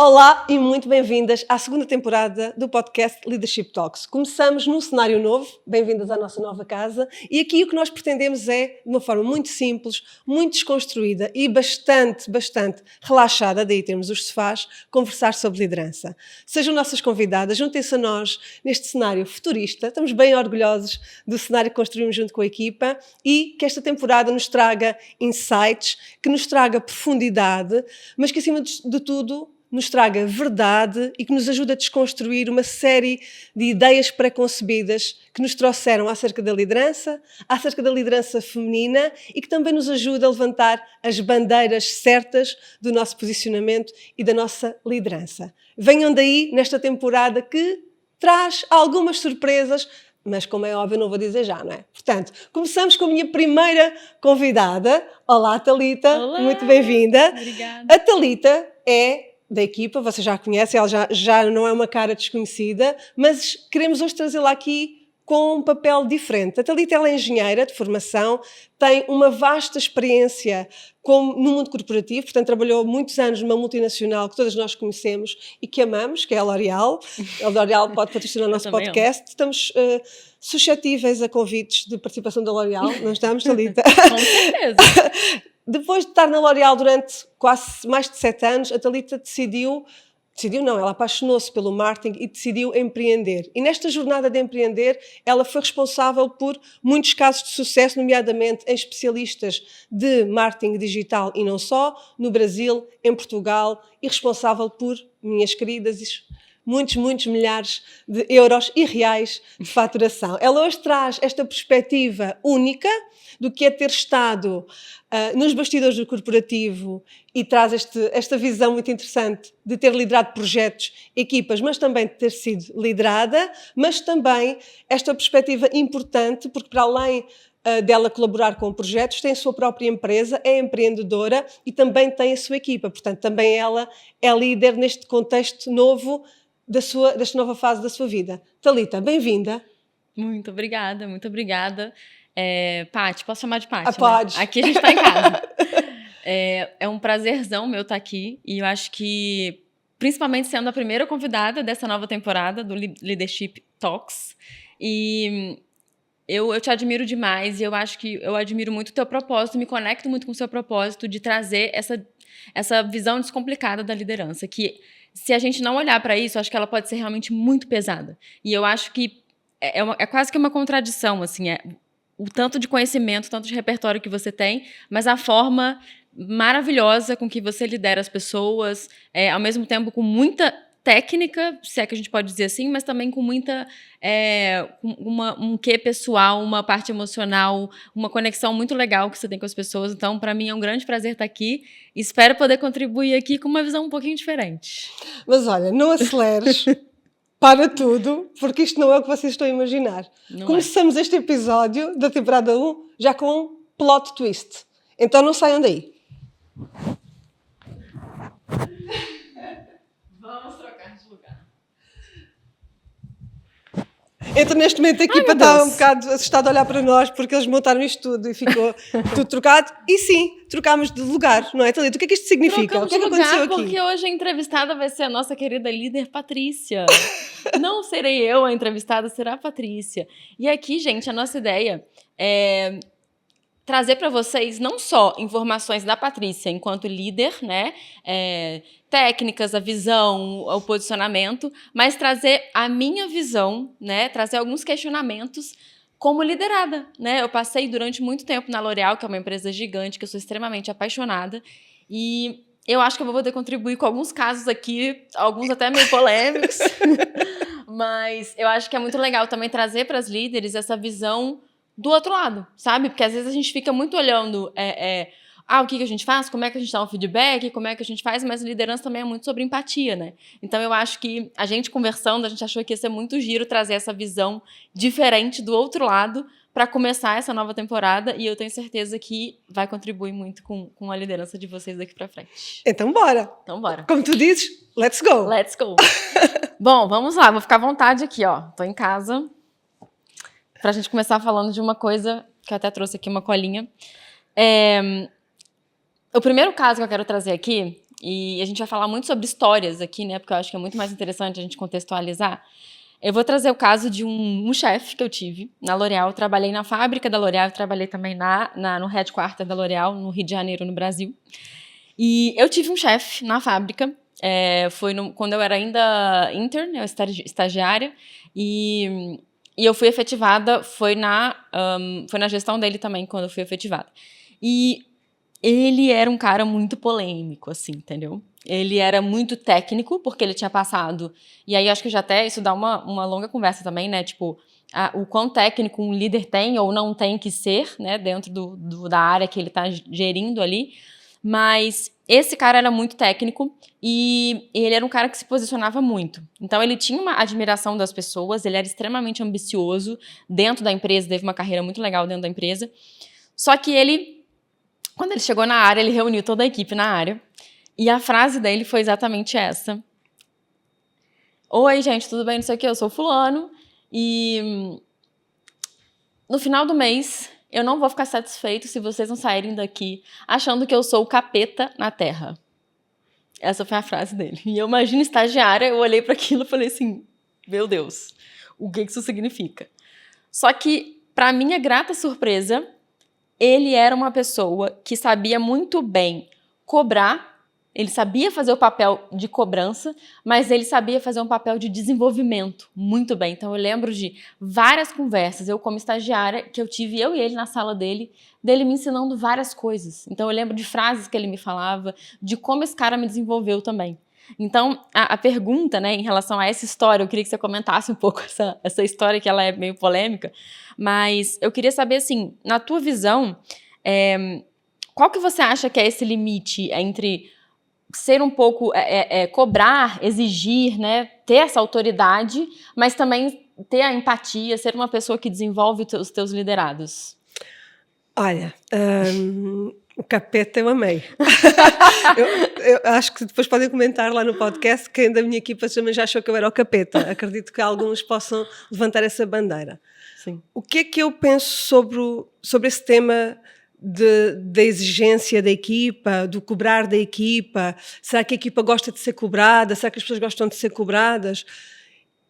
Olá e muito bem-vindas à segunda temporada do podcast Leadership Talks. Começamos num cenário novo, bem-vindas à nossa nova casa, e aqui o que nós pretendemos é, de uma forma muito simples, muito desconstruída e bastante relaxada, daí temos os sofás, conversar sobre liderança. Sejam nossas convidadas, juntem-se a nós neste cenário futurista, estamos bem orgulhosos do cenário que construímos junto com a equipa e que esta temporada nos traga insights, que nos traga profundidade, mas que acima de tudo nos traga verdade e que nos ajuda a desconstruir uma série de ideias preconcebidas que nos trouxeram acerca da liderança feminina e que também nos ajuda a levantar as bandeiras certas do nosso posicionamento e da nossa liderança. Venham daí nesta temporada que traz algumas surpresas, mas como é óbvio não vou dizer já, não é? Portanto, começamos com a minha primeira convidada. Olá, Thalita. Olá. Muito bem-vinda. Obrigada. A Thalita é da equipa, você já a conhece, ela já não é uma cara desconhecida, mas queremos hoje trazê-la aqui com um papel diferente. A Thalita ela é engenheira de formação, tem uma vasta experiência no mundo corporativo, portanto trabalhou muitos anos numa multinacional que todos nós conhecemos e que amamos, que é a L'Oréal. A L'Oréal pode patrocinar o nosso podcast. Estamos suscetíveis a convites de participação da L'Oréal, não estamos, Thalita? Com certeza. Depois de estar na L'Oréal durante quase mais de 7 anos, a Thalita ela apaixonou-se pelo marketing e decidiu empreender. E nesta jornada de empreender, ela foi responsável por muitos casos de sucesso, nomeadamente em especialistas de marketing digital e não só, no Brasil, em Portugal, e responsável por, minhas queridas, muitos milhares de euros e reais de faturação. Ela hoje traz esta perspectiva única do que é ter estado nos bastidores do corporativo e traz esta visão muito interessante de ter liderado projetos, equipas, mas também de ter sido liderada, mas também esta perspectiva importante, porque para além dela colaborar com projetos, tem a sua própria empresa, é empreendedora e também tem a sua equipa. Portanto, também ela é líder neste contexto novo desta nova fase da sua vida. Thalita, bem-vinda. Muito obrigada, muito obrigada. Paty, posso chamar de Paty, pode. Né? Aqui a gente está em casa. É um prazerzão meu estar aqui e eu acho que, principalmente sendo a primeira convidada dessa nova temporada do Leadership Talks, e eu te admiro demais e eu acho que eu admiro muito o teu propósito, me conecto muito com o seu propósito de trazer essa visão descomplicada da liderança, que se a gente não olhar para isso, acho que ela pode ser realmente muito pesada. E eu acho que é quase que uma contradição, assim, o tanto de conhecimento, tanto de repertório que você tem, mas a forma maravilhosa com que você lidera as pessoas, ao mesmo tempo com muita técnica, se é que a gente pode dizer assim, mas também com muita um quê pessoal, uma parte emocional, uma conexão muito legal que você tem com as pessoas. Então, para mim é um grande prazer estar aqui. Espero poder contribuir aqui com uma visão um pouquinho diferente. Mas olha, não aceleres, para tudo, porque isto não é o que vocês estão a imaginar. Começamos este episódio da temporada 1 já com um plot twist. Então não saiam daí. Vamos trocar de lugar. Então, neste momento, a equipa está um bocado assustada a olhar para nós porque eles montaram isto tudo e ficou tudo trocado. E sim, trocámos de lugar, não é, Thalita? O que é que isto significa? Trocamos o que é que aconteceu aqui? Porque hoje a entrevistada vai ser a nossa querida líder Patrícia. Não serei eu a entrevistada, será a Patrícia. E aqui, gente, a nossa ideia é trazer para vocês não só informações da Patrícia enquanto líder, né, técnicas, a visão, o posicionamento, mas trazer a minha visão, né, trazer alguns questionamentos como liderada, né? Eu passei durante muito tempo na L'Oréal, que é uma empresa gigante, que eu sou extremamente apaixonada, e eu acho que eu vou poder contribuir com alguns casos aqui, alguns até meio polêmicos, mas eu acho que é muito legal também trazer para as líderes essa visão do outro lado, sabe? Porque às vezes a gente fica muito olhando o que a gente faz, como é que a gente dá um feedback, como é que a gente faz, mas liderança também é muito sobre empatia, né? Então eu acho que a gente conversando, a gente achou que ia ser muito giro trazer essa visão diferente do outro lado para começar essa nova temporada e eu tenho certeza que vai contribuir muito com a liderança de vocês daqui para frente. Então bora! Como tu dizes, let's go! Let's go! Bom, vamos lá, vou ficar à vontade aqui, ó. Tô em casa pra gente começar falando de uma coisa que eu até trouxe aqui uma colinha. O primeiro caso que eu quero trazer aqui e a gente vai falar muito sobre histórias aqui, né? Porque eu acho que é muito mais interessante a gente contextualizar. Eu vou trazer o caso de um chefe que eu tive na L'Oréal. Eu trabalhei na fábrica da L'Oréal, trabalhei também no headquarter da L'Oréal, no Rio de Janeiro, no Brasil. E eu tive um chefe na fábrica, quando eu era ainda intern, eu estagiária, e eu fui efetivada, foi na gestão dele também, quando eu fui efetivada. E ele era um cara muito polêmico, assim, entendeu? Ele era muito técnico, porque ele tinha passado... E aí, acho que já até isso dá uma longa conversa também, né? Tipo, o quão técnico um líder tem ou não tem que ser, né? Dentro da área que ele está gerindo ali. Mas esse cara era muito técnico e ele era um cara que se posicionava muito. Então, ele tinha uma admiração das pessoas, ele era extremamente ambicioso dentro da empresa, teve uma carreira muito legal dentro da empresa. Só que quando ele chegou na área, ele reuniu toda a equipe na área. E a frase dele foi exatamente essa. Oi, gente, tudo bem? Não sei o quê, eu sou fulano. E no final do mês, eu não vou ficar satisfeito se vocês não saírem daqui achando que eu sou o capeta na Terra. Essa foi a frase dele. E eu imagino estagiária, eu olhei para aquilo e falei assim, meu Deus, o que isso significa? Só que, para minha grata surpresa, ele era uma pessoa que sabia muito bem cobrar, ele sabia fazer o papel de cobrança, mas ele sabia fazer um papel de desenvolvimento muito bem. Então eu lembro de várias conversas, eu como estagiária, que eu tive eu e ele na sala dele me ensinando várias coisas. Então eu lembro de frases que ele me falava, de como esse cara me desenvolveu também. Então, a pergunta, né, em relação a essa história, eu queria que você comentasse um pouco essa história, que ela é meio polêmica, mas eu queria saber, assim, na tua visão, qual que você acha que é esse limite entre ser um pouco, cobrar, exigir, né, ter essa autoridade, mas também ter a empatia, ser uma pessoa que desenvolve os teus liderados? Olha, o capeta eu amei. eu acho que depois podem comentar lá no podcast, quem da minha equipa também já achou que eu era o capeta. Acredito que alguns possam levantar essa bandeira. Sim. O que é que eu penso sobre esse tema da exigência da equipa, do cobrar da equipa? Será que a equipa gosta de ser cobrada? Será que as pessoas gostam de ser cobradas?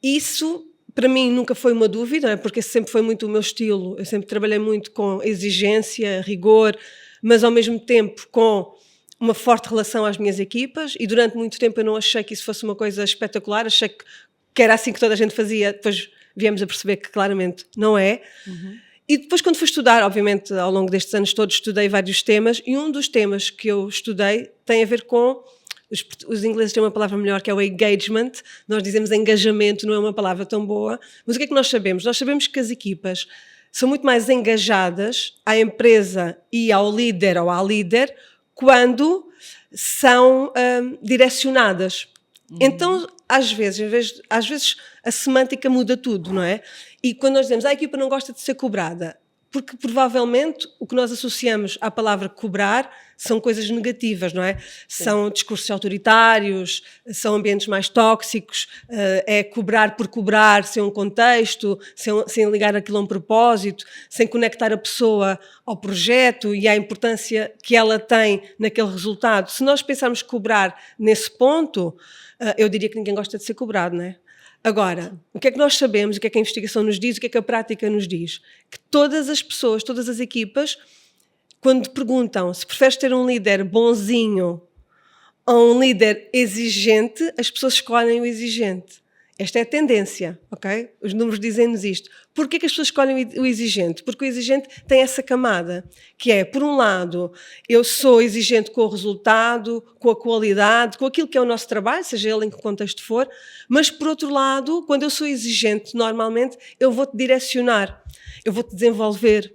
Isso, para mim, nunca foi uma dúvida, né? Porque esse sempre foi muito o meu estilo. Eu sempre trabalhei muito com exigência, rigor, mas ao mesmo tempo com uma forte relação às minhas equipas, e durante muito tempo eu não achei que isso fosse uma coisa espetacular, achei que era assim que toda a gente fazia, depois viemos a perceber que claramente não é. Uhum. E depois, quando fui estudar, obviamente ao longo destes anos todos estudei vários temas, e um dos temas que eu estudei tem a ver com... Os ingleses têm uma palavra melhor, que é o engagement. Nós dizemos engajamento, não é uma palavra tão boa. Mas o que é que nós sabemos? Nós sabemos que as equipas são muito mais engajadas à empresa e ao líder ou à líder quando são direcionadas. Então, às vezes a semântica muda tudo, não é? E quando nós dizemos a equipa não gosta de ser cobrada, porque provavelmente o que nós associamos à palavra cobrar são coisas negativas, não é? Sim. São discursos autoritários, são ambientes mais tóxicos, é cobrar por cobrar, sem um contexto, sem ligar aquilo a um propósito, sem conectar a pessoa ao projeto e à importância que ela tem naquele resultado. Se nós pensarmos cobrar nesse ponto, eu diria que ninguém gosta de ser cobrado, não é? Agora, o que é que nós sabemos, o que é que a investigação nos diz, o que é que a prática nos diz? Que todas as pessoas, todas as equipas, quando perguntam se preferes ter um líder bonzinho ou um líder exigente, as pessoas escolhem o exigente. Esta é a tendência, ok? Os números dizem-nos isto. Porquê que as pessoas escolhem o exigente? Porque o exigente tem essa camada, que é, por um lado, eu sou exigente com o resultado, com a qualidade, com aquilo que é o nosso trabalho, seja ele em que contexto for, mas, por outro lado, quando eu sou exigente, normalmente, eu vou-te direcionar, eu vou-te desenvolver,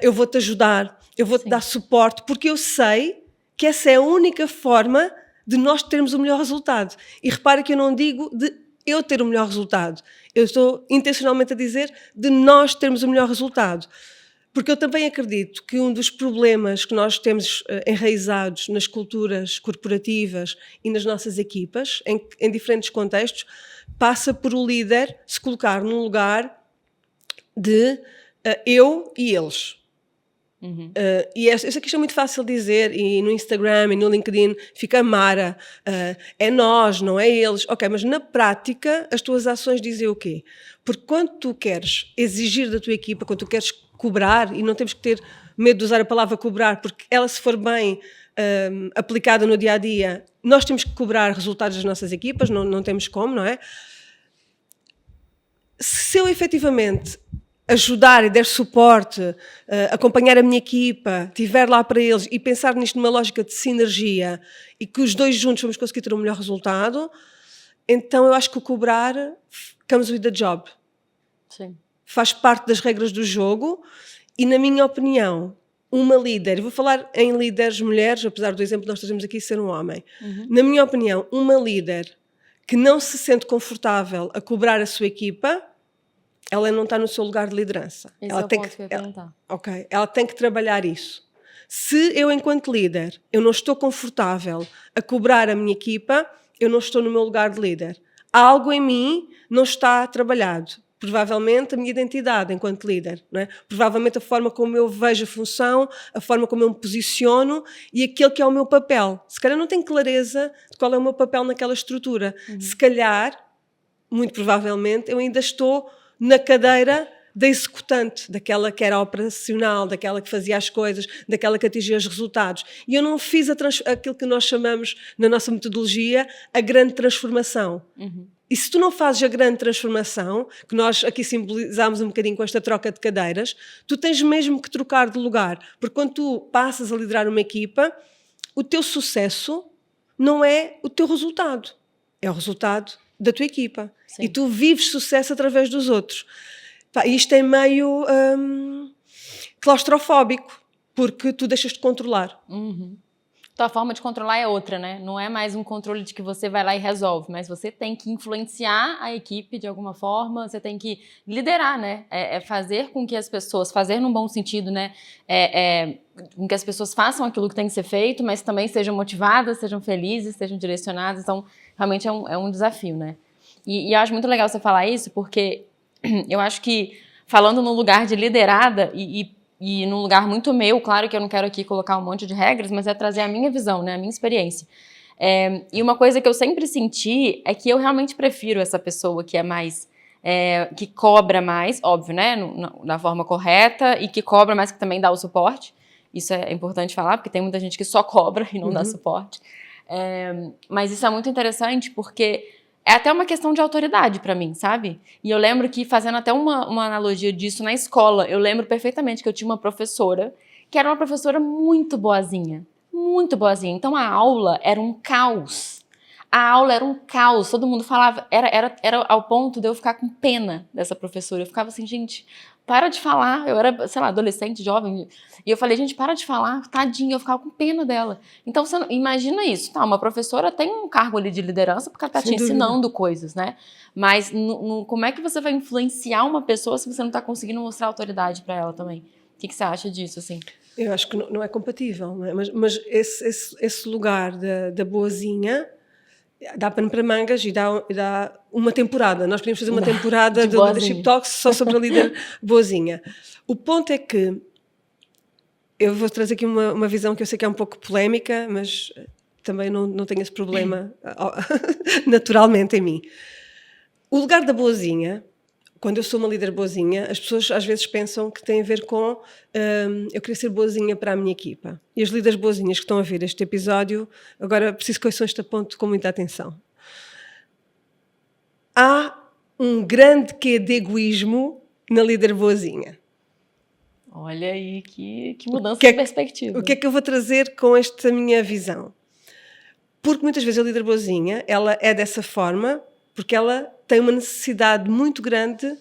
eu vou-te ajudar, eu vou-te dar suporte, porque eu sei que essa é a única forma de nós termos o melhor resultado. E repara que eu não digo de eu ter o melhor resultado. Eu estou intencionalmente a dizer de nós termos o melhor resultado. Porque eu também acredito que um dos problemas que nós temos enraizados nas culturas corporativas e nas nossas equipas, em diferentes contextos, passa por o líder se colocar num lugar de eu e eles. E eu sei que isto é muito fácil dizer, e no Instagram e no LinkedIn fica Mara, é nós, não é eles. Ok, mas na prática as tuas ações dizem o quê? Porque quando tu queres exigir da tua equipa, quando tu queres cobrar, e não temos que ter medo de usar a palavra cobrar, porque ela, se for bem aplicada no dia-a-dia, nós temos que cobrar resultados das nossas equipas, não temos como, não é? Se eu efetivamente ajudar e der suporte, acompanhar a minha equipa, estiver lá para eles e pensar nisto numa lógica de sinergia e que os dois juntos vamos conseguir ter um melhor resultado, então eu acho que o cobrar comes with the job. Sim. Faz parte das regras do jogo e, na minha opinião, uma líder, eu vou falar em líderes mulheres, apesar do exemplo que nós trazemos aqui ser um homem, na minha opinião, uma líder que não se sente confortável a cobrar a sua equipa, ela não está no seu lugar de liderança. Esse Ela é o tem ponto que eu ia perguntar. ela tem que trabalhar isso. Se eu, enquanto líder, eu não estou confortável a cobrar a minha equipa, eu não estou no meu lugar de líder. Algo em mim não está trabalhado. Provavelmente a minha identidade enquanto líder, não é? Provavelmente a forma como eu vejo a função, a forma como eu me posiciono e aquele que é o meu papel. Se calhar não tenho clareza de qual é o meu papel naquela estrutura. Se calhar, muito provavelmente, eu ainda estou na cadeira da executante, daquela que era operacional, daquela que fazia as coisas, daquela que atingia os resultados. E eu não fiz aquilo que nós chamamos, na nossa metodologia, a grande transformação. E se tu não fazes a grande transformação, que nós aqui simbolizamos um bocadinho com esta troca de cadeiras, tu tens mesmo que trocar de lugar. Porque quando tu passas a liderar uma equipa, o teu sucesso não é o teu resultado, é o resultado da tua equipa. Sim. E tu vives sucesso através dos outros. Isto é meio claustrofóbico, porque tu deixas de controlar. Tua forma de controlar é outra, né? Não é mais um controle de que você vai lá e resolve, mas você tem que influenciar a equipe de alguma forma, você tem que liderar, né? É fazer com que as pessoas, fazer num bom sentido, né? Com que as pessoas façam aquilo que tem que ser feito, mas também sejam motivadas, sejam felizes, sejam direcionadas. Então, realmente é um desafio, né? E eu acho muito legal você falar isso, porque eu acho que, falando no lugar de liderada e num lugar muito meu, claro que eu não quero aqui colocar um monte de regras, mas é trazer a minha visão, né, a minha experiência. E uma coisa que eu sempre senti é que eu realmente prefiro essa pessoa que é mais, que cobra mais, óbvio, né, da forma correta, e que cobra mais, que também dá o suporte. Isso é importante falar, porque tem muita gente que só cobra e não dá suporte. Mas isso é muito interessante porque é até uma questão de autoridade pra mim, sabe? E eu lembro que, fazendo até uma analogia disso na escola, eu lembro perfeitamente que eu tinha uma professora que era uma professora muito boazinha. Muito boazinha. Então a aula era um caos. A aula era um caos. Todo mundo falava... Era ao ponto de eu ficar com pena dessa professora. Eu ficava assim, gente, para de falar. Eu era, sei lá, adolescente, jovem. E eu falei, gente, para de falar. Tadinha, eu ficava com pena dela. Então, você imagina isso. Tá, uma professora tem um cargo ali de liderança porque ela tá te ensinando coisas, né? Mas como é que você vai influenciar uma pessoa se você não tá conseguindo mostrar autoridade para ela também? O que você acha disso, assim? Eu acho que não é compatível, não é? Mas esse lugar da boazinha dá pano para mangas e dá uma temporada. Nós podíamos fazer uma temporada de Leadership Talks só sobre a líder boazinha. O ponto é que eu vou trazer aqui uma visão que eu sei que é um pouco polémica, mas também não tenho esse problema naturalmente em mim. O lugar da boazinha, quando eu sou uma líder boazinha, as pessoas às vezes pensam que tem a ver com eu querer ser boazinha para a minha equipa. E as líderes boazinhas que estão a ver este episódio, agora preciso que ouçam este ponto com muita atenção. Há um grande quê de egoísmo na líder boazinha. Olha aí, que mudança de perspectiva. O que é que eu vou trazer com esta minha visão? Porque muitas vezes a líder boazinha, ela é dessa forma porque ela tem uma necessidade muito grande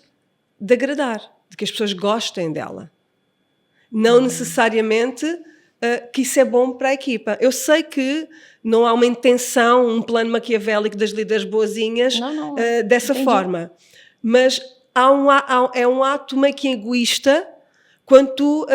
de agradar, de que as pessoas gostem dela. Não necessariamente que isso é bom para a equipa. Eu sei que não há uma intenção, um plano maquiavélico das líderes boazinhas dessa forma, mas é um ato meio que egoísta quando tu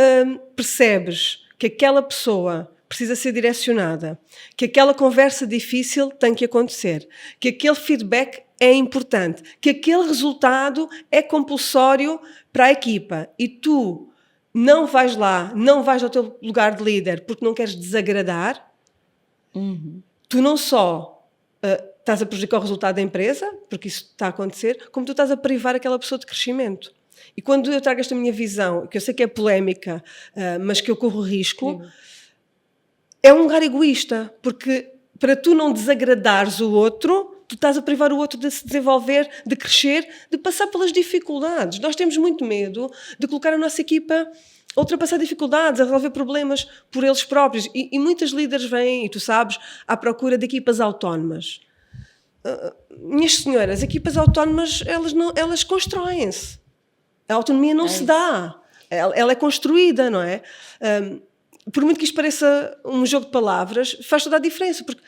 percebes que aquela pessoa precisa ser direcionada, que aquela conversa difícil tem que acontecer, que aquele feedback é importante, que aquele resultado é compulsório para a equipa e tu não vais lá, não vais ao teu lugar de líder porque não queres desagradar, tu não só estás a prejudicar o resultado da empresa, porque isso está a acontecer, como tu estás a privar aquela pessoa de crescimento. E quando eu trago esta minha visão, que eu sei que é polémica, mas que eu corro risco, é um lugar egoísta, porque para tu não desagradares o outro, tu estás a privar o outro de se desenvolver, de crescer, de passar pelas dificuldades. Nós temos muito medo de colocar a nossa equipa a ultrapassar dificuldades, a resolver problemas por eles próprios. E muitas líderes vêm, e tu sabes, à procura de equipas autónomas. Minhas senhoras, equipas autónomas, elas constroem-se. A autonomia não se dá. Ela é construída, não é? Por muito que isto pareça um jogo de palavras, faz toda a diferença. Porque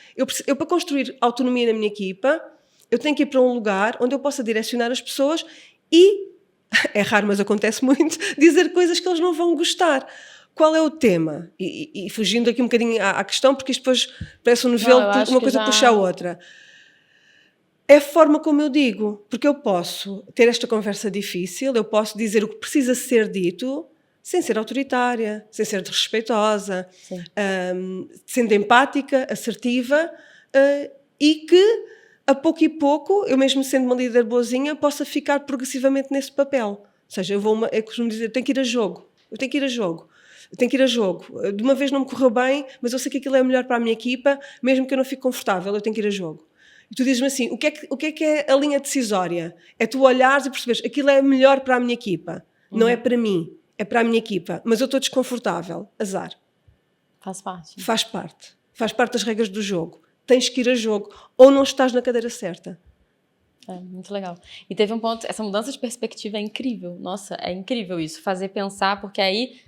eu para construir autonomia na minha equipa, eu tenho que ir para um lugar onde eu possa direcionar as pessoas e, é raro, mas acontece muito, dizer coisas que eles não vão gostar. Qual é o tema? E fugindo aqui um bocadinho à questão, porque isto depois parece um novelo, uma coisa puxa a outra. É a forma como eu digo, porque eu posso ter esta conversa difícil, eu posso dizer o que precisa ser dito sem ser autoritária, sem ser desrespeitosa, sendo empática, assertiva, e que a pouco e pouco, eu mesmo sendo uma líder boazinha, possa ficar progressivamente nesse papel. Ou seja, eu costumo dizer, eu tenho que ir a jogo. De uma vez não me correu bem, mas eu sei que aquilo é melhor para a minha equipa, mesmo que eu não fique confortável, eu tenho que ir a jogo. E tu dizes-me assim, o que é a linha decisória? É tu olhares e perceberes, aquilo é melhor para a minha equipa, não é para mim, é para a minha equipa, mas eu estou desconfortável, azar. Faz parte. Faz parte das regras do jogo. Tens que ir a jogo, ou não estás na cadeira certa. É, muito legal. E teve um ponto, essa mudança de perspectiva é incrível. Nossa, é incrível isso, fazer pensar, porque aí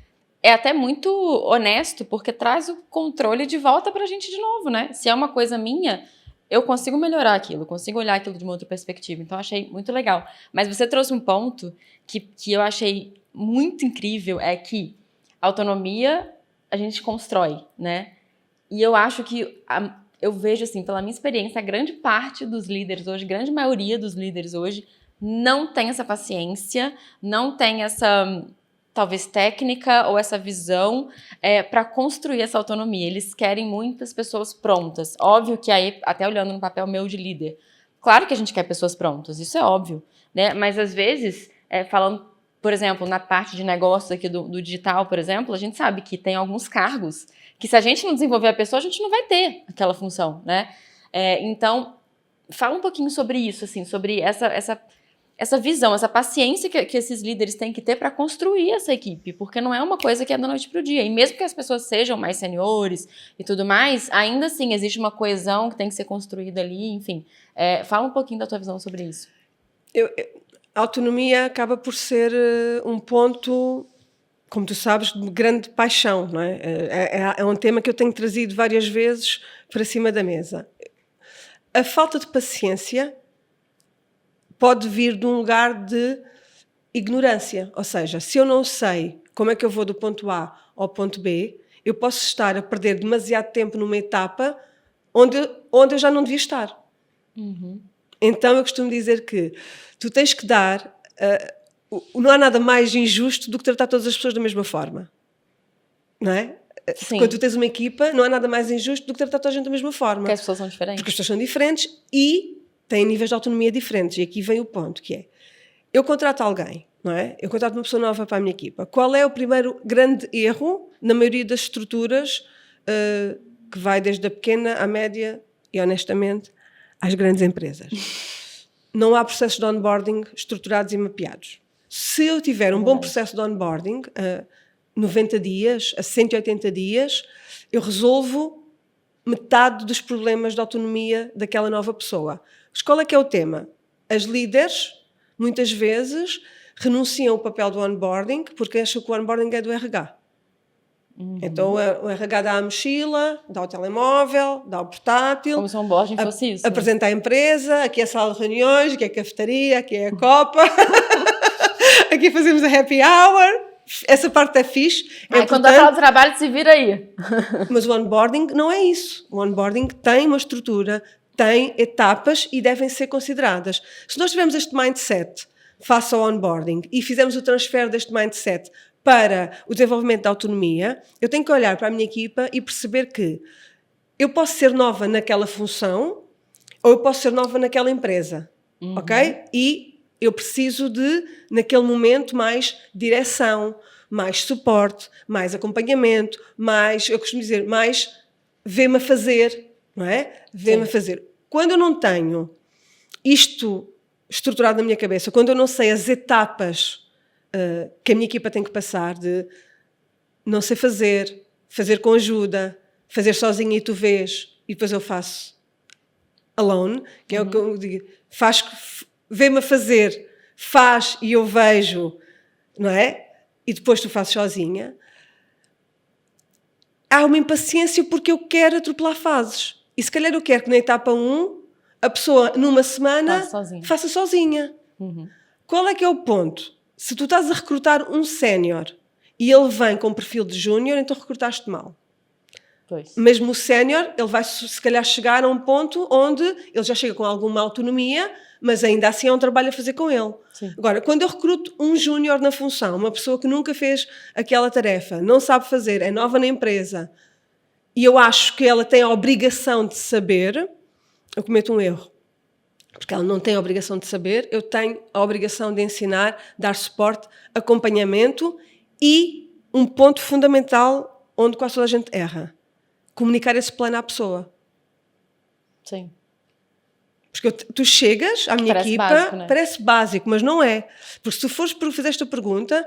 é até muito honesto, porque traz o controle de volta pra gente de novo, né? Se é uma coisa minha, eu consigo melhorar aquilo, consigo olhar aquilo de uma outra perspectiva. Então, achei muito legal. Mas você trouxe um ponto que eu achei muito incrível, é que a autonomia a gente constrói, né? E eu acho que, eu vejo assim, pela minha experiência, a grande parte dos líderes hoje, grande maioria dos líderes hoje, não tem essa paciência, não tem essa, talvez, técnica ou essa visão para construir essa autonomia. Eles querem muitas pessoas prontas. Óbvio que aí, até olhando no papel meu de líder, claro que a gente quer pessoas prontas, isso é óbvio, né? Mas às vezes, falando, por exemplo, na parte de negócios aqui do digital, por exemplo, a gente sabe que tem alguns cargos que se a gente não desenvolver a pessoa, a gente não vai ter aquela função, né? Então, fala um pouquinho sobre isso, assim, sobre essa visão, essa paciência que esses líderes têm que ter para construir essa equipe, porque não é uma coisa que é da noite para o dia. E mesmo que as pessoas sejam mais seniores e tudo mais, ainda assim existe uma coesão que tem que ser construída ali, enfim. Fala um pouquinho da tua visão sobre isso. A autonomia acaba por ser um ponto, como tu sabes, de grande paixão, não é? É um tema que eu tenho trazido várias vezes para cima da mesa. A falta de paciência pode vir de um lugar de ignorância, ou seja, se eu não sei como é que eu vou do ponto A ao ponto B, eu posso estar a perder demasiado tempo numa etapa onde eu já não devia estar. Então eu costumo dizer que tu tens que dar, não há nada mais injusto do que tratar todas as pessoas da mesma forma, não é? Sim. Quando tu tens uma equipa, não há nada mais injusto do que tratar toda a gente da mesma forma. Porque as pessoas são diferentes. Porque as pessoas são diferentes e têm níveis de autonomia diferentes. E aqui vem o ponto, que é, eu contrato alguém, não é? Eu contrato uma pessoa nova para a minha equipa. Qual é o primeiro grande erro na maioria das estruturas que vai desde a pequena à média e, honestamente, às grandes empresas? Não há processos de onboarding estruturados e mapeados. Se eu tiver um bom processo de onboarding, 90 dias, a 180 dias, eu resolvo metade dos problemas de autonomia daquela nova pessoa. Mas qual é que é o tema? As líderes, muitas vezes, renunciam ao papel do onboarding porque acham que o onboarding é do RH. Então o RH dá a mochila, dá o telemóvel, dá o portátil. Como se o onboarding fosse isso. Apresenta a empresa, aqui é a sala de reuniões, aqui é a cafetaria, aqui é a copa, aqui fazemos a happy hour. Essa parte é fixe. Quando a sala de trabalho se vira aí. Mas o onboarding não é isso. O onboarding tem uma estrutura, tem etapas e devem ser consideradas. Se nós tivermos este mindset face ao onboarding e fizermos o transfer deste mindset para o desenvolvimento da autonomia, eu tenho que olhar para a minha equipa e perceber que eu posso ser nova naquela função ou eu posso ser nova naquela empresa, ok? E eu preciso de, naquele momento, mais direção, mais suporte, mais acompanhamento, mais, eu costumo dizer, mais vê-me a fazer, não é? Vê-me a fazer. Quando eu não tenho isto estruturado na minha cabeça, quando eu não sei as etapas que a minha equipa tem que passar, de não sei fazer, fazer com ajuda, fazer sozinha e tu vês, e depois eu faço alone, que é o que eu digo, vê-me a fazer, faz e eu vejo, não é? E depois tu fazes sozinha. Há uma impaciência porque eu quero atropelar fases. E se calhar eu quero que na etapa 1 a pessoa numa semana faça sozinha. Qual é que é o ponto? Se tu estás a recrutar um sénior e ele vem com perfil de júnior, então recrutaste mal. Pois. Mesmo o sénior, ele vai se calhar chegar a um ponto onde ele já chega com alguma autonomia, mas ainda assim há um trabalho a fazer com ele. Sim. Agora, quando eu recruto um júnior na função, uma pessoa que nunca fez aquela tarefa, não sabe fazer, é nova na empresa, e eu acho que ela tem a obrigação de saber, eu cometo um erro. Porque ela não tem a obrigação de saber, eu tenho a obrigação de ensinar, dar suporte, acompanhamento e um ponto fundamental onde quase toda a gente erra. Comunicar esse plano à pessoa. Sim. Porque tu chegas à minha equipa, básico, né? Parece básico, mas não é. Porque se tu fores fazer esta pergunta,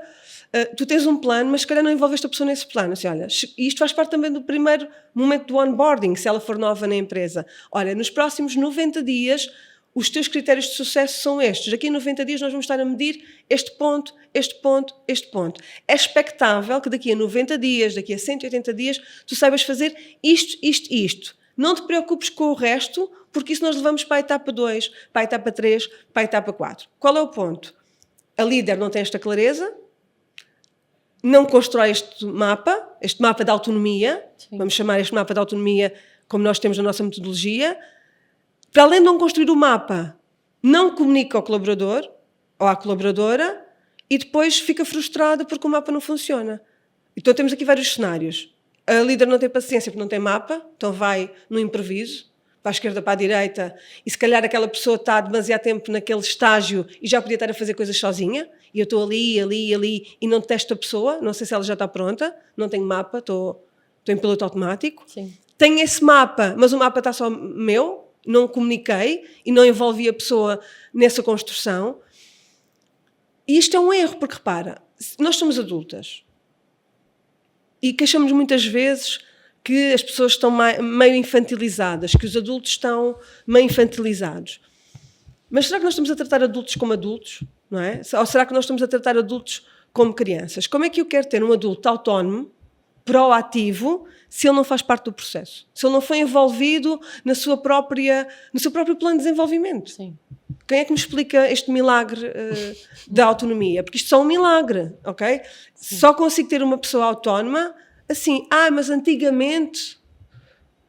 tu tens um plano, mas se calhar não envolveste a pessoa nesse plano. Assim, olha, e isto faz parte também do primeiro momento do onboarding, se ela for nova na empresa. Olha, nos próximos 90 dias, os teus critérios de sucesso são estes. Daqui a 90 dias nós vamos estar a medir este ponto, este ponto, este ponto. É expectável que daqui a 90 dias, daqui a 180 dias, tu saibas fazer isto, isto e isto. Não te preocupes com o resto, porque isso nós levamos para a etapa 2, para a etapa 3, para a etapa 4. Qual é o ponto? A líder não tem esta clareza, não constrói este mapa de autonomia, Sim. Vamos chamar este mapa de autonomia como nós temos na nossa metodologia. Para além de não construir o mapa, não comunica ao colaborador ou à colaboradora e depois fica frustrada porque o mapa não funciona. Então temos aqui vários cenários. A líder não tem paciência porque não tem mapa, então vai no improviso, para a esquerda, para a direita, e se calhar aquela pessoa está demasiado tempo naquele estágio e já podia estar a fazer coisas sozinha, e eu estou ali, e não testo a pessoa, não sei se ela já está pronta, não tenho mapa, estou em piloto automático. Sim. Tenho esse mapa, mas o mapa está só meu, não comuniquei e não envolvi a pessoa nessa construção. E isto é um erro, porque repara, nós somos adultas e queixamos muitas vezes que as pessoas estão meio infantilizadas, que os adultos estão meio infantilizados. Mas será que nós estamos a tratar adultos como adultos? Não é? Ou será que nós estamos a tratar adultos como crianças? Como é que eu quero ter um adulto autónomo, proativo, se ele não faz parte do processo? Se ele não foi envolvido no seu próprio plano de desenvolvimento? Sim. Quem é que me explica este milagre da autonomia? Porque isto é só um milagre, ok? Sim. Só consigo ter uma pessoa autónoma assim, mas antigamente...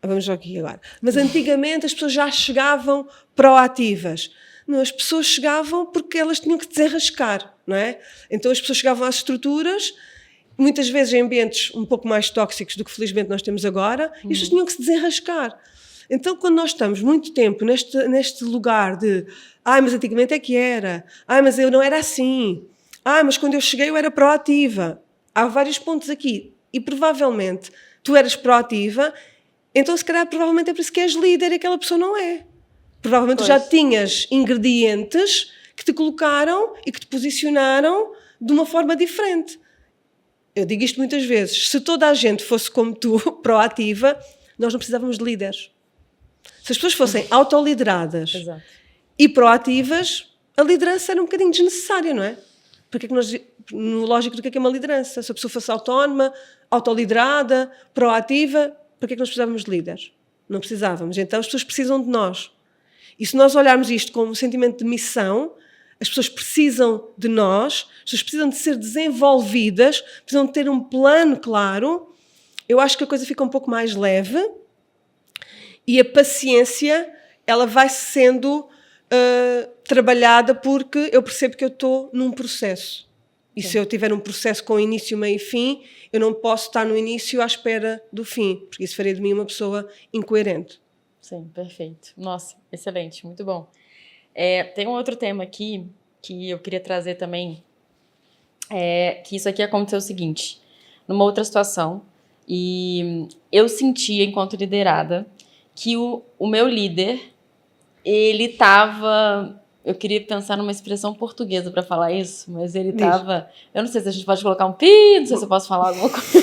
Vamos aqui agora. Mas antigamente as pessoas já chegavam proativas. Não, as pessoas chegavam porque elas tinham que desenrascar, não é? Então as pessoas chegavam às estruturas, muitas vezes em ambientes um pouco mais tóxicos do que felizmente nós temos agora, e as pessoas tinham que se desenrascar. Então quando nós estamos muito tempo neste lugar de mas antigamente é que era, mas eu não era assim, mas quando eu cheguei eu era proativa. Há vários pontos aqui e provavelmente tu eras proativa, então se calhar provavelmente é por isso que és líder e aquela pessoa não é. Provavelmente tu já tinhas ingredientes que te colocaram e que te posicionaram de uma forma diferente. Eu digo isto muitas vezes, se toda a gente fosse como tu, proativa, nós não precisávamos de líderes. Se as pessoas fossem autolideradas e proativas, a liderança era um bocadinho desnecessária, não é? Porque é que nós, no lógico do que é uma liderança? Se a pessoa fosse autónoma, autoliderada, proativa, para que é que nós precisávamos de líderes? Não precisávamos. Então as pessoas precisam de nós. E se nós olharmos isto como um sentimento de missão, as pessoas precisam de nós, as pessoas precisam de ser desenvolvidas, precisam de ter um plano claro, eu acho que a coisa fica um pouco mais leve e a paciência ela vai sendo trabalhada porque eu percebo que eu estou num processo. E se eu tiver um processo com início, meio e fim, eu não posso estar no início à espera do fim, porque isso faria de mim uma pessoa incoerente. Sim, perfeito. Nossa, excelente, muito bom. Tem um outro tema aqui que eu queria trazer também, que isso aqui aconteceu o seguinte, numa outra situação, e eu sentia, enquanto liderada, que o meu líder, ele estava... Eu queria pensar numa expressão portuguesa para falar isso, mas ele estava... Eu não sei se a gente pode colocar um pi, não sei se eu posso falar alguma coisa.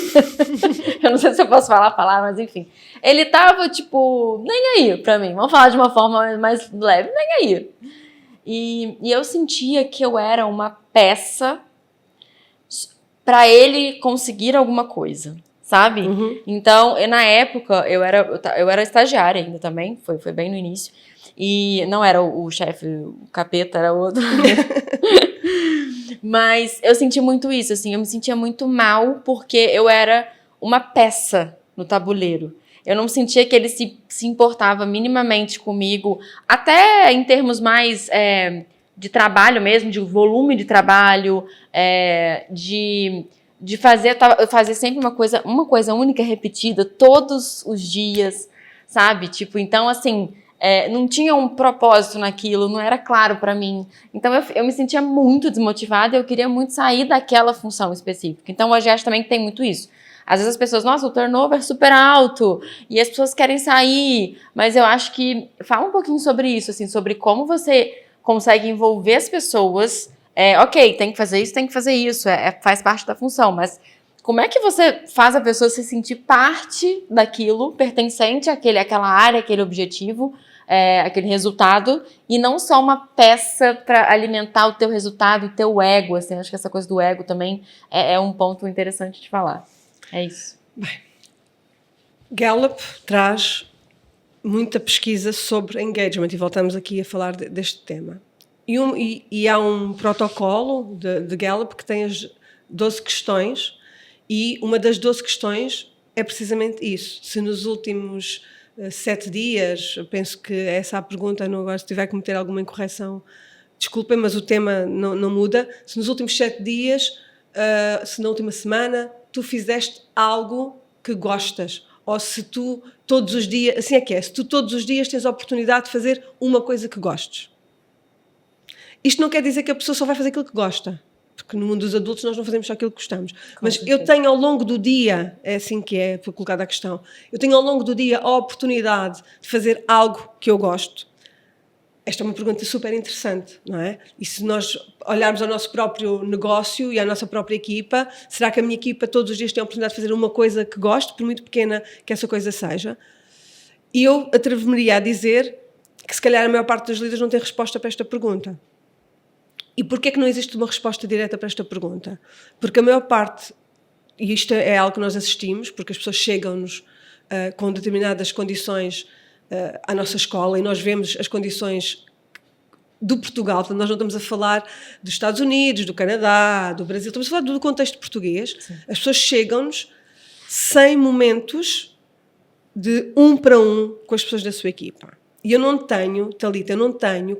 Eu não sei se eu posso falar, mas enfim. Ele estava, tipo, nem aí para mim. Vamos falar de uma forma mais leve, nem aí. E eu sentia que eu era uma peça para ele conseguir alguma coisa, sabe? Uhum. Então, na época, eu era estagiária ainda também, foi bem no início. E não era o chefe, o capeta, era outro. Mas eu senti muito isso, assim, eu me sentia muito mal porque eu era uma peça no tabuleiro. Eu não sentia que ele se importava minimamente comigo, até em termos mais de trabalho mesmo, de volume de trabalho, de fazer sempre uma coisa única, repetida, todos os dias, sabe? Tipo, então, assim... não tinha um propósito naquilo, não era claro para mim. Então eu me sentia muito desmotivada e eu queria muito sair daquela função específica. Então hoje acho também que tem muito isso. Às vezes as pessoas, nossa, o turnover é super alto e as pessoas querem sair, mas eu acho que fala um pouquinho sobre isso, assim, sobre como você consegue envolver as pessoas. Ok, tem que fazer isso, faz parte da função, mas como é que você faz a pessoa se sentir parte daquilo, pertencente àquela área, àquele objetivo, aquele resultado, e não só uma peça para alimentar o teu resultado, o teu ego, assim, acho que essa coisa do ego também é um ponto interessante de falar. É isso. Bem, Gallup traz muita pesquisa sobre engagement, e voltamos aqui a falar deste tema. E há um protocolo de Gallup que tem as 12 questões, e uma das 12 questões é precisamente isso. Se nos últimos 7 dias, penso que essa é a pergunta, não agora se tiver que meter alguma incorreção, desculpem, mas o tema não muda. Se nos últimos 7 dias, se na última semana, tu fizeste algo que gostas, ou se tu todos os dias, assim é que é, se tu todos os dias tens a oportunidade de fazer uma coisa que gostes. Isto não quer dizer que a pessoa só vai fazer aquilo que gosta, porque no mundo dos adultos nós não fazemos só aquilo que gostamos. Mas eu tenho ao longo do dia, é assim que é colocada a questão, eu tenho ao longo do dia a oportunidade de fazer algo que eu gosto. Esta é uma pergunta super interessante, não é? E se nós olharmos ao nosso próprio negócio e à nossa própria equipa, será que a minha equipa todos os dias tem a oportunidade de fazer uma coisa que gosto, por muito pequena que essa coisa seja? E eu atreveria a dizer que se calhar a maior parte dos líderes não tem resposta para esta pergunta. E porquê é que não existe uma resposta direta para esta pergunta? Porque a maior parte, e isto é algo que nós assistimos, porque as pessoas chegam-nos com determinadas condições à nossa escola e nós vemos as condições do Portugal, portanto nós não estamos a falar dos Estados Unidos, do Canadá, do Brasil, estamos a falar do contexto português. Sim. As pessoas chegam-nos sem momentos de um para um com as pessoas da sua equipa. E eu não tenho, Thalita,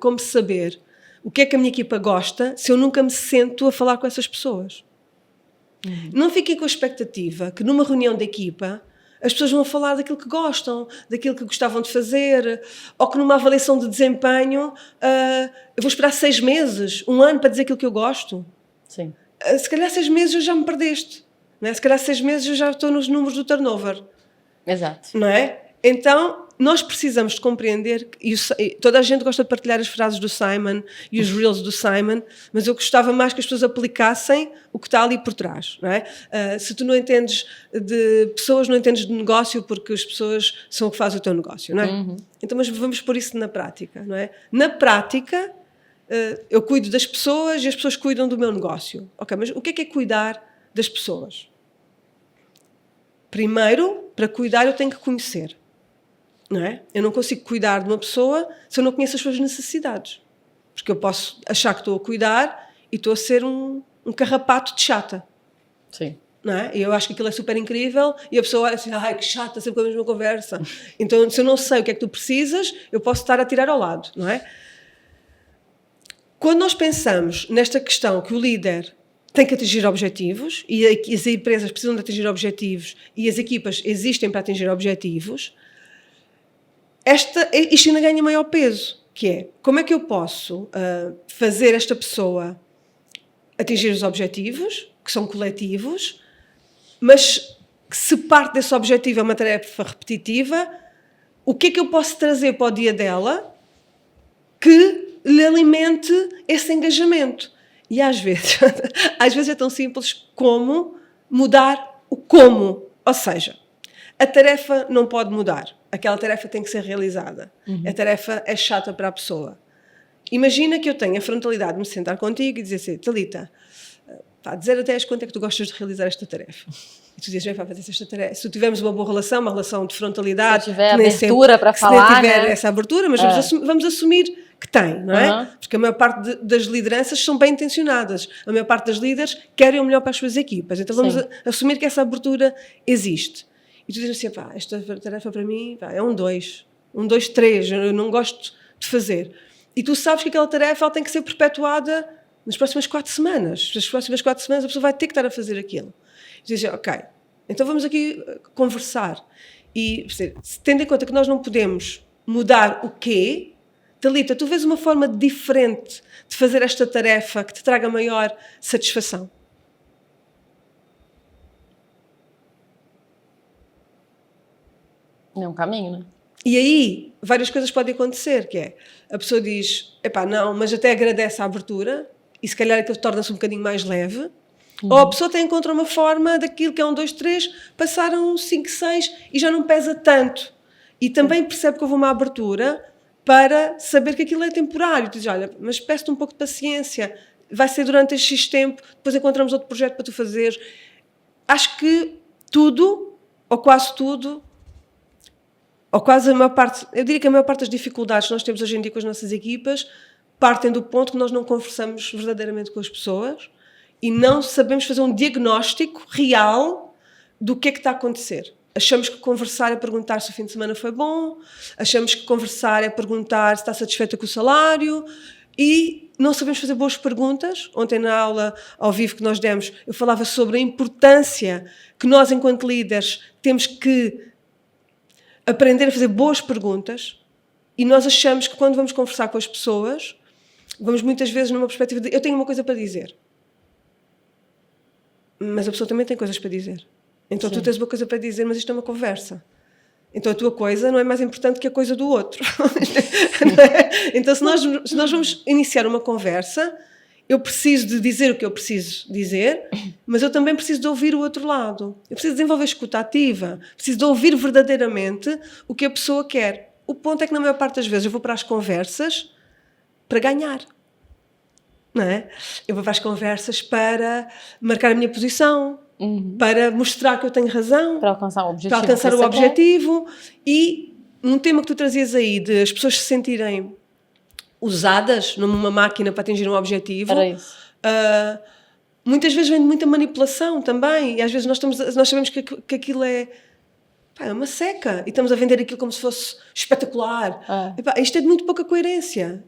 como saber o que é que a minha equipa gosta se eu nunca me sento a falar com essas pessoas. Não fiquem com a expectativa que numa reunião da equipa as pessoas vão falar daquilo que gostam, daquilo que gostavam de fazer, ou que numa avaliação de desempenho eu vou esperar 6 meses, 1 ano para dizer aquilo que eu gosto. Sim. Se calhar 6 meses eu já me perdeste. Não é? Se calhar 6 meses eu já estou nos números do turnover. Exato. Não é? Então, nós precisamos de compreender, e toda a gente gosta de partilhar as frases do Simon e os reels do Simon, mas eu gostava mais que as pessoas aplicassem o que está ali por trás, não é? Se tu não entendes de pessoas, não entendes de negócio, porque as pessoas são o que faz o teu negócio, não é? Uhum. Então, mas vamos pôr isso na prática, não é? Na prática, eu cuido das pessoas e as pessoas cuidam do meu negócio. Ok, mas o que é cuidar das pessoas? Primeiro, para cuidar eu tenho que conhecer. Não é? Eu não consigo cuidar de uma pessoa se eu não conheço as suas necessidades. Porque eu posso achar que estou a cuidar e estou a ser um carrapato de chata. Sim. Não é? E eu acho que aquilo é super incrível e a pessoa olha assim, ai que chata, sempre com a mesma conversa. Então, se eu não sei o que é que tu precisas, eu posso estar a tirar ao lado, não é? Quando nós pensamos nesta questão que o líder tem que atingir objetivos e as empresas precisam de atingir objetivos e as equipas existem para atingir objetivos, isto ainda ganha maior peso, que é como é que eu posso fazer esta pessoa atingir os objetivos, que são coletivos, mas que se parte desse objetivo é uma tarefa repetitiva, o que é que eu posso trazer para o dia dela que lhe alimente esse engajamento? E às vezes é tão simples como mudar o como. Ou seja, a tarefa não pode mudar. Aquela tarefa tem que ser realizada. A tarefa é chata para a pessoa. Imagina que eu tenho a frontalidade de me sentar contigo e dizer assim, Thalita, de 0 a 10, quanto é que tu gostas de realizar esta tarefa? E tu dizes, bem, fazer esta tarefa. Se tu tivermos uma boa relação, uma relação de frontalidade... Se tiver abertura para falar, se tiver essa abertura, mas vamos assumir que tem, não é? Porque a maior parte das lideranças são bem intencionadas. A maior parte das líderes querem o melhor para as suas equipas. Então vamos assumir que essa abertura existe. E tu dizes assim, esta tarefa para mim é um 2, 3, eu não gosto de fazer. E tu sabes que aquela tarefa ela tem que ser perpetuada nas próximas 4 semanas. Nas próximas 4 semanas a pessoa vai ter que estar a fazer aquilo. E tu dizes, ok, então vamos aqui conversar. E tendo em conta que nós não podemos mudar o quê, Thalita, tu vês uma forma diferente de fazer esta tarefa que te traga maior satisfação? É um caminho, né? E aí, várias coisas podem acontecer, que é, a pessoa diz, não, mas até agradece a abertura, e se calhar aquilo torna-se um bocadinho mais leve, ou a pessoa até encontra uma forma daquilo que é 1, 2, 3, passaram 5, 6 e já não pesa tanto. E também percebe que houve uma abertura para saber que aquilo é temporário. Tu dizes, olha, mas peço-te um pouco de paciência, vai ser durante este X tempo, depois encontramos outro projeto para tu fazeres. Acho que tudo, ou quase tudo, ou quase a maior parte, eu diria que a maior parte das dificuldades que nós temos hoje em dia com as nossas equipas partem do ponto que nós não conversamos verdadeiramente com as pessoas e não sabemos fazer um diagnóstico real do que é que está a acontecer. Achamos que conversar é perguntar se o fim de semana foi bom, achamos que conversar é perguntar se está satisfeita com o salário e não sabemos fazer boas perguntas. Ontem na aula ao vivo que nós demos, eu falava sobre a importância que nós, enquanto líderes, temos que aprender a fazer boas perguntas e nós achamos que quando vamos conversar com as pessoas, vamos muitas vezes numa perspectiva de eu tenho uma coisa para dizer. Mas a pessoa também tem coisas para dizer. Então tu tens uma coisa para dizer, mas isto é uma conversa. Então a tua coisa não é mais importante que a coisa do outro. Não é? Então se nós vamos iniciar uma conversa, eu preciso de dizer o que eu preciso dizer, mas eu também preciso de ouvir o outro lado. Eu preciso desenvolver escuta ativa, preciso de ouvir verdadeiramente o que a pessoa quer. O ponto é que na maior parte das vezes eu vou para as conversas para ganhar. Não é? Eu vou para as conversas para marcar a minha posição, para mostrar que eu tenho razão, para alcançar o objetivo. Para alcançar o objetivo. E um tema que tu trazias aí, de as pessoas se sentirem usadas numa máquina para atingir um objetivo, era isso. Muitas vezes vem de muita manipulação também, e às vezes nós sabemos que aquilo é uma seca, e estamos a vender aquilo como se fosse espetacular. Isto é de muito pouca coerência.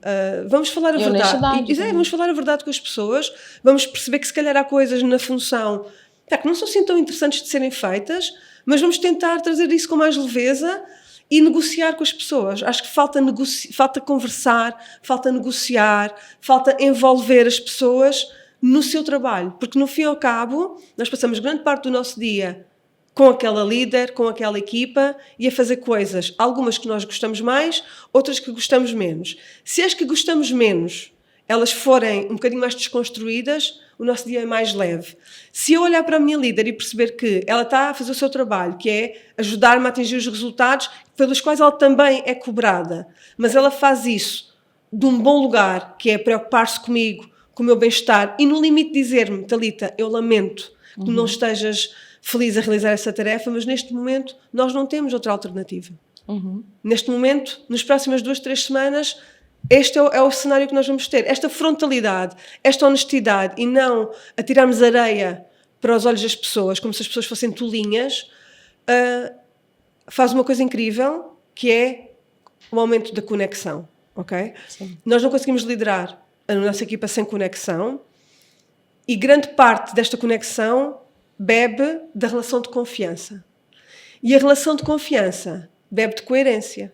Vamos falar a verdade. Vamos falar a verdade com as pessoas, vamos perceber que se calhar há coisas na função que não são assim tão interessantes de serem feitas, mas vamos tentar trazer isso com mais leveza e negociar com as pessoas. Acho que falta conversar, falta negociar, falta envolver as pessoas no seu trabalho, porque no fim e ao cabo nós passamos grande parte do nosso dia com aquela líder, com aquela equipa e a fazer coisas, algumas que nós gostamos mais, outras que gostamos menos. Se as que gostamos menos elas forem um bocadinho mais desconstruídas, o nosso dia é mais leve. Se eu olhar para a minha líder e perceber que ela está a fazer o seu trabalho, que é ajudar-me a atingir os resultados pelos quais ela também é cobrada, mas ela faz isso de um bom lugar, que é preocupar-se comigo, com o meu bem-estar, e no limite dizer-me, Thalita, eu lamento que tu não estejas feliz a realizar essa tarefa, mas neste momento nós não temos outra alternativa. Neste momento, nas próximas 2, 3 semanas, este é o cenário que nós vamos ter. Esta frontalidade, esta honestidade e não atirarmos areia para os olhos das pessoas, como se as pessoas fossem tolinhas, faz uma coisa incrível, que é o aumento da conexão. Okay? Nós não conseguimos liderar a nossa equipa sem conexão E grande parte desta conexão bebe da relação de confiança. E a relação de confiança bebe de coerência.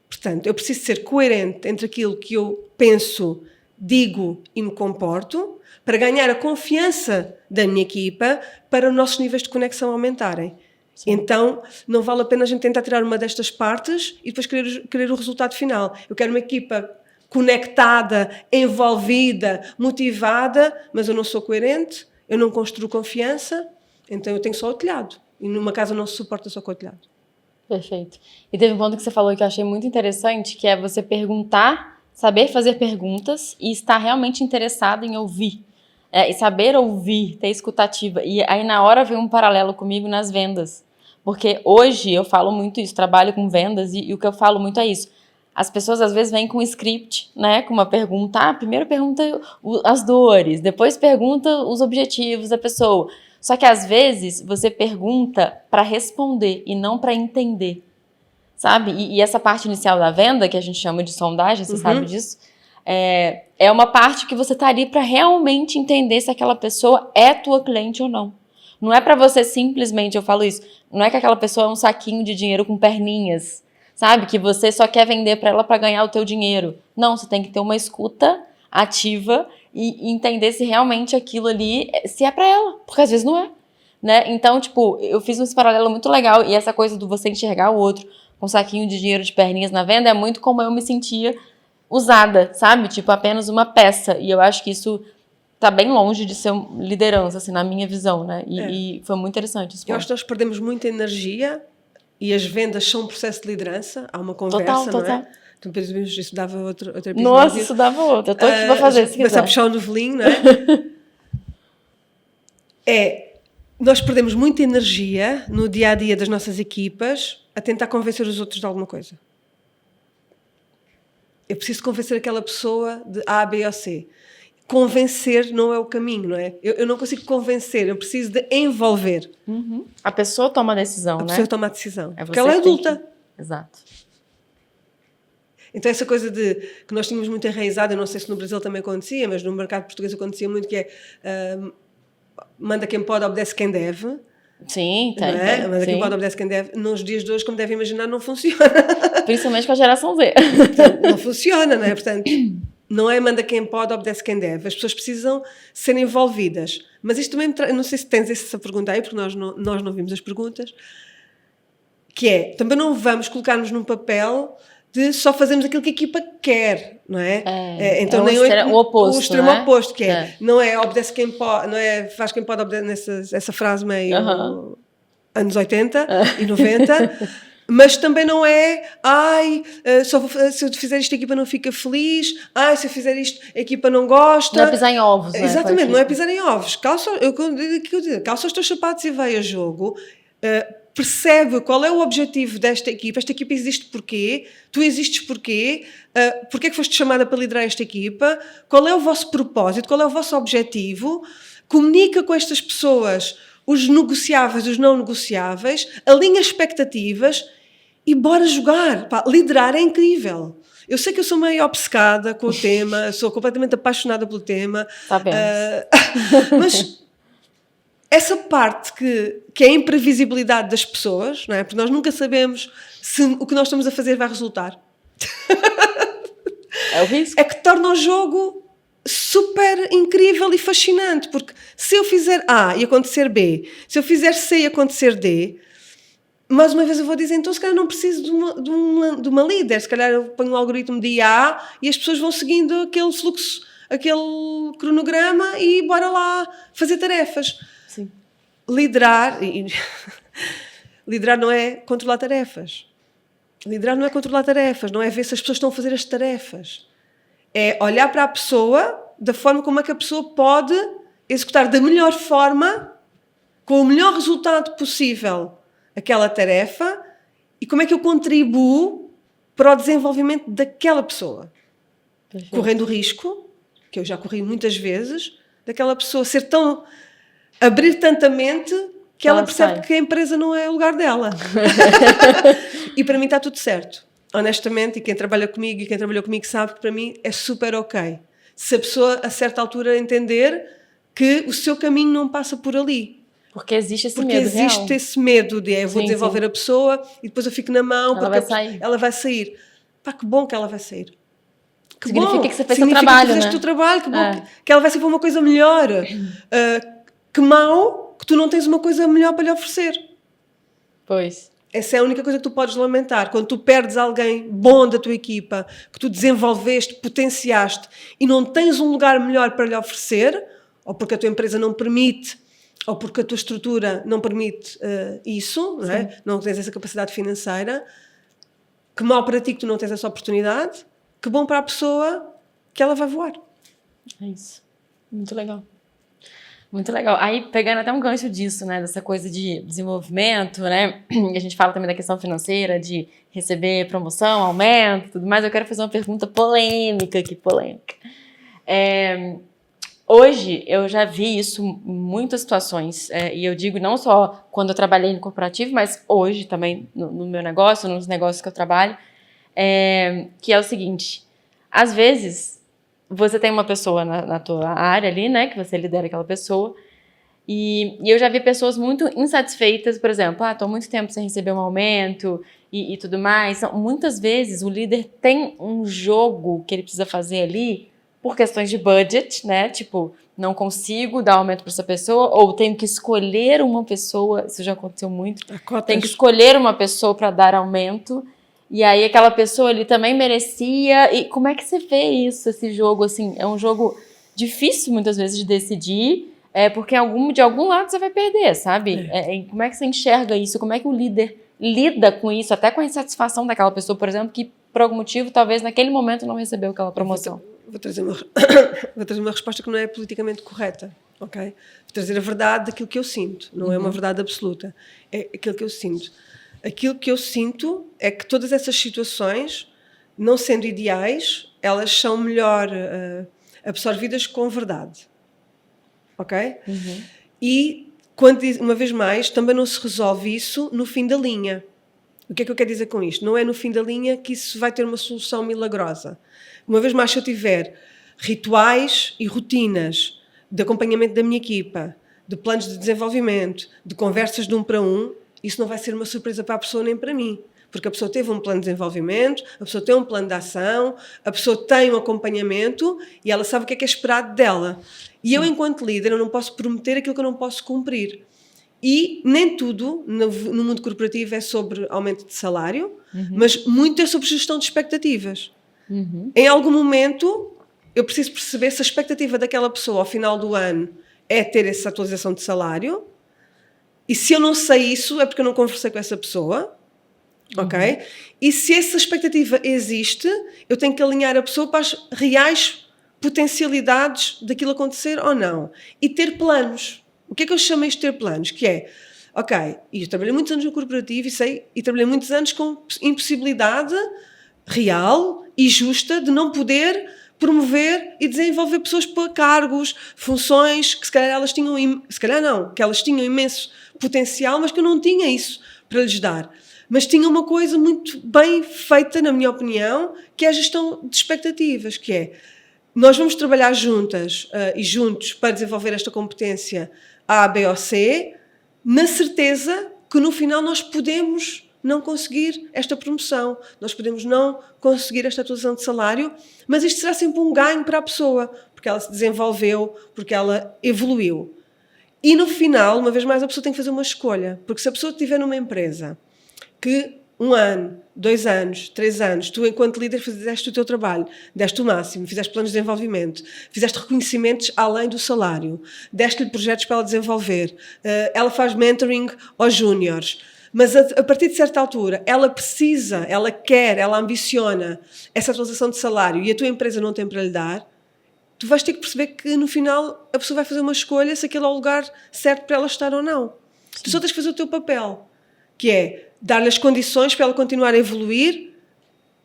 Portanto, eu preciso ser coerente entre aquilo que eu penso, digo e me comporto para ganhar a confiança da minha equipa para os nossos níveis de conexão aumentarem. Sim. Então, não vale a pena a gente tentar tirar uma destas partes e depois querer o resultado final. Eu quero uma equipa conectada, envolvida, motivada, mas eu não sou coerente, eu não construo confiança, então eu tenho só o telhado. E numa casa não se suporta só com o telhado. Perfeito. E teve um ponto que você falou que eu achei muito interessante, que é você perguntar, saber fazer perguntas e estar realmente interessado em ouvir. E saber ouvir, ter escutativa. E aí na hora veio um paralelo comigo nas vendas. Porque hoje eu falo muito isso, trabalho com vendas e o que eu falo muito é isso. As pessoas às vezes vêm com um script, né, com uma pergunta. Primeiro pergunta as dores, depois pergunta os objetivos da pessoa. Só que às vezes você pergunta para responder e não para entender, sabe? E essa parte inicial da venda, que a gente chama de sondagem, você sabe disso, é uma parte que você tá ali para realmente entender se aquela pessoa é tua cliente ou não. Não é para você simplesmente, eu falo isso, não é que aquela pessoa é um saquinho de dinheiro com perninhas, sabe? Que você só quer vender para ela para ganhar o teu dinheiro. Não, você tem que ter uma escuta ativa e entender se realmente aquilo ali, se é para ela, porque às vezes não é, né? Então, tipo, eu fiz um paralelo muito legal e essa coisa do você enxergar o outro com um saquinho de dinheiro de perninhas na venda é muito como eu me sentia usada, sabe? Tipo, apenas uma peça. E eu acho que isso tá bem longe de ser liderança, assim, na minha visão, né? E foi muito interessante isso. Eu acho que nós perdemos muita energia e as vendas são um processo de liderança. Há uma conversa, total. não é? Então, depois isso dava outro episódio. Nossa, isso dava outro. Eu tô aqui pra fazer, se quiser. Começar a puxar o novelinho, não é? Nós perdemos muita energia no dia-a-dia das nossas equipas a tentar convencer os outros de alguma coisa. Eu preciso convencer aquela pessoa de A, B ou C. Convencer não é o caminho, não é? Eu não consigo convencer, eu preciso de envolver. A pessoa toma a decisão, né? A pessoa toma a decisão. É porque ela é adulta. Exato. Então essa coisa de que nós tínhamos muito enraizado, eu não sei se no Brasil também acontecia, mas no mercado português acontecia muito, que é manda quem pode, obedece quem deve. Sim, tem. Manda quem pode, obedece quem deve. Nos dias de hoje, como devem imaginar, não funciona. Principalmente com a geração Z. Não funciona, não é? Portanto, não é manda quem pode, obedece quem deve. As pessoas precisam ser envolvidas. Mas isto também não sei se tens essa pergunta aí, porque nós não vimos as perguntas, que é, também não vamos colocar-nos num papel de só fazermos aquilo que a equipa quer, não é? Então nem o oposto, o extremo oposto, que é. Não é obedece quem pode, não é faz quem pode, obedece essa frase meio anos 80 e 90, mas também não é se eu fizer isto a equipa não fica feliz, se eu fizer isto a equipa não gosta. Não é pisar em ovos, né? Exatamente, não é pisar em calça os teus sapatos e vai a jogo. Percebe qual é o objetivo desta equipa. Esta equipa existe porquê? Tu existes porquê? Porquê é que foste chamada para liderar esta equipa? Qual é o vosso propósito? Qual é o vosso objetivo? Comunica com estas pessoas os negociáveis, os não negociáveis, alinha expectativas e bora jogar. Liderar é incrível. Eu sei que eu sou meio obcecada com o tema, sou completamente apaixonada pelo tema. Sabemos. Mas essa parte que é a imprevisibilidade das pessoas, não é? Porque nós nunca sabemos se o que nós estamos a fazer vai resultar. É o risco. É que torna o jogo super incrível e fascinante, porque se eu fizer A e acontecer B, se eu fizer C e acontecer D, mais uma vez eu vou dizer, então se calhar não preciso de uma líder, se calhar eu ponho um algoritmo de IA e as pessoas vão seguindo aquele fluxo, aquele cronograma e bora lá fazer tarefas. Sim. Liderar não é controlar tarefas. Liderar não é controlar tarefas, não é ver se as pessoas estão a fazer as tarefas. É olhar para a pessoa da forma como é que a pessoa pode executar da melhor forma, com o melhor resultado possível, aquela tarefa e como é que eu contribuo para o desenvolvimento daquela pessoa. Perfeito. Correndo o risco, que eu já corri muitas vezes, daquela pessoa abrir tanta mente que ela percebe que a empresa não é o lugar dela. E para mim está tudo certo. Honestamente, e quem trabalha comigo e quem trabalhou comigo sabe que para mim é super ok. Se a pessoa a certa altura entender que o seu caminho não passa por ali. Porque existe esse Porque medo existe real. esse medo de eu vou Sim, desenvolver a pessoa e depois eu fico na mão Ela porque vai sair. ela vai sair. Pá, que bom que ela vai sair. Que Significa bom. que você fez seu Significa trabalho, que tu fizeste né? o teu trabalho, que bom É. que ela vai ser para uma coisa melhor. Que mau que tu não tens uma coisa melhor para lhe oferecer. Pois. Essa é a única coisa que tu podes lamentar. Quando tu perdes alguém bom da tua equipa, que tu desenvolveste, potenciaste e não tens um lugar melhor para lhe oferecer, ou porque a tua empresa não permite, ou porque a tua estrutura não permite isso, não é? Não tens essa capacidade financeira, que mal para ti que tu não tens essa oportunidade, que bom para a pessoa que ela vai voar. É isso. Muito legal. Muito legal. Aí, pegando até um gancho disso, né? Dessa coisa de desenvolvimento, né? E a gente fala também da questão financeira, de receber promoção, aumento, tudo mais. Eu quero fazer uma pergunta polêmica aqui, polêmica. Hoje, eu já vi isso em muitas situações. E eu digo não só quando eu trabalhei no corporativo, mas hoje também no meu negócio, nos negócios que eu trabalho, que é o seguinte. Às vezes, você tem uma pessoa na tua área ali, né? Que você lidera aquela pessoa. E eu já vi pessoas muito insatisfeitas, por exemplo, estou há muito tempo sem receber um aumento e tudo mais. Então, muitas vezes o líder tem um jogo que ele precisa fazer ali por questões de budget, né? Tipo, não consigo dar aumento para essa pessoa, ou tenho que escolher uma pessoa, isso já aconteceu muito, tenho que escolher uma pessoa para dar aumento, e aí aquela pessoa ali também merecia. E como é que você vê isso, esse jogo, assim? É um jogo difícil muitas vezes de decidir, porque de algum lado você vai perder, sabe? Como é que você enxerga isso? Como é que o líder lida com isso, até com a insatisfação daquela pessoa, por exemplo, que por algum motivo, talvez naquele momento não recebeu aquela promoção? Vou trazer uma resposta que não é politicamente correta, ok? Vou trazer a verdade daquilo que eu sinto, não é uma verdade absoluta, é aquilo que eu sinto. Aquilo que eu sinto é que todas essas situações, não sendo ideais, elas são melhor absorvidas com verdade, ok? E, uma vez mais, também não se resolve isso no fim da linha. O que é que eu quero dizer com isto? Não é no fim da linha que isso vai ter uma solução milagrosa. Uma vez mais, se eu tiver rituais e rotinas de acompanhamento da minha equipa, de planos de desenvolvimento, de conversas de 1 para 1, isso não vai ser uma surpresa para a pessoa nem para mim. Porque a pessoa teve um plano de desenvolvimento, a pessoa tem um plano de ação, a pessoa tem um acompanhamento e ela sabe o que é esperado dela. E eu, enquanto líder, eu não posso prometer aquilo que eu não posso cumprir. E nem tudo no mundo corporativo é sobre aumento de salário, mas muito é sobre gestão de expectativas. Em algum momento, eu preciso perceber se a expectativa daquela pessoa ao final do ano é ter essa atualização de salário, e se eu não sei isso é porque eu não conversei com essa pessoa, ok? E se essa expectativa existe, eu tenho que alinhar a pessoa para as reais potencialidades daquilo acontecer ou não. E ter planos. O que é que eu chamo isto de ter planos? Que é, ok, e eu trabalhei muitos anos no corporativo e trabalhei muitos anos com impossibilidade real e justa de não poder promover e desenvolver pessoas para cargos, funções que se calhar elas tinham, se calhar não, que elas tinham imenso potencial, mas que eu não tinha isso para lhes dar. Mas tinha uma coisa muito bem feita, na minha opinião, que é a gestão de expectativas, que é, nós vamos trabalhar juntas e juntos para desenvolver esta competência A, B ou C, na certeza que no final nós podemos não conseguir esta promoção, nós podemos não conseguir esta atualização de salário, mas isto será sempre um ganho para a pessoa, porque ela se desenvolveu, porque ela evoluiu. E no final, uma vez mais, a pessoa tem que fazer uma escolha, porque se a pessoa estiver numa empresa que 1 ano, 2 anos, 3 anos, tu enquanto líder fizeste o teu trabalho, deste o máximo, fizeste planos de desenvolvimento, fizeste reconhecimentos além do salário, deste-lhe projetos para ela desenvolver, ela faz mentoring aos júniores, mas a partir de certa altura ela precisa, ela quer, ela ambiciona essa atualização de salário e a tua empresa não tem para lhe dar, tu vais ter que perceber que no final a pessoa vai fazer uma escolha se aquele é o lugar certo para ela estar ou não. Sim. Tu só tens que fazer o teu papel, que é dar-lhe as condições para ela continuar a evoluir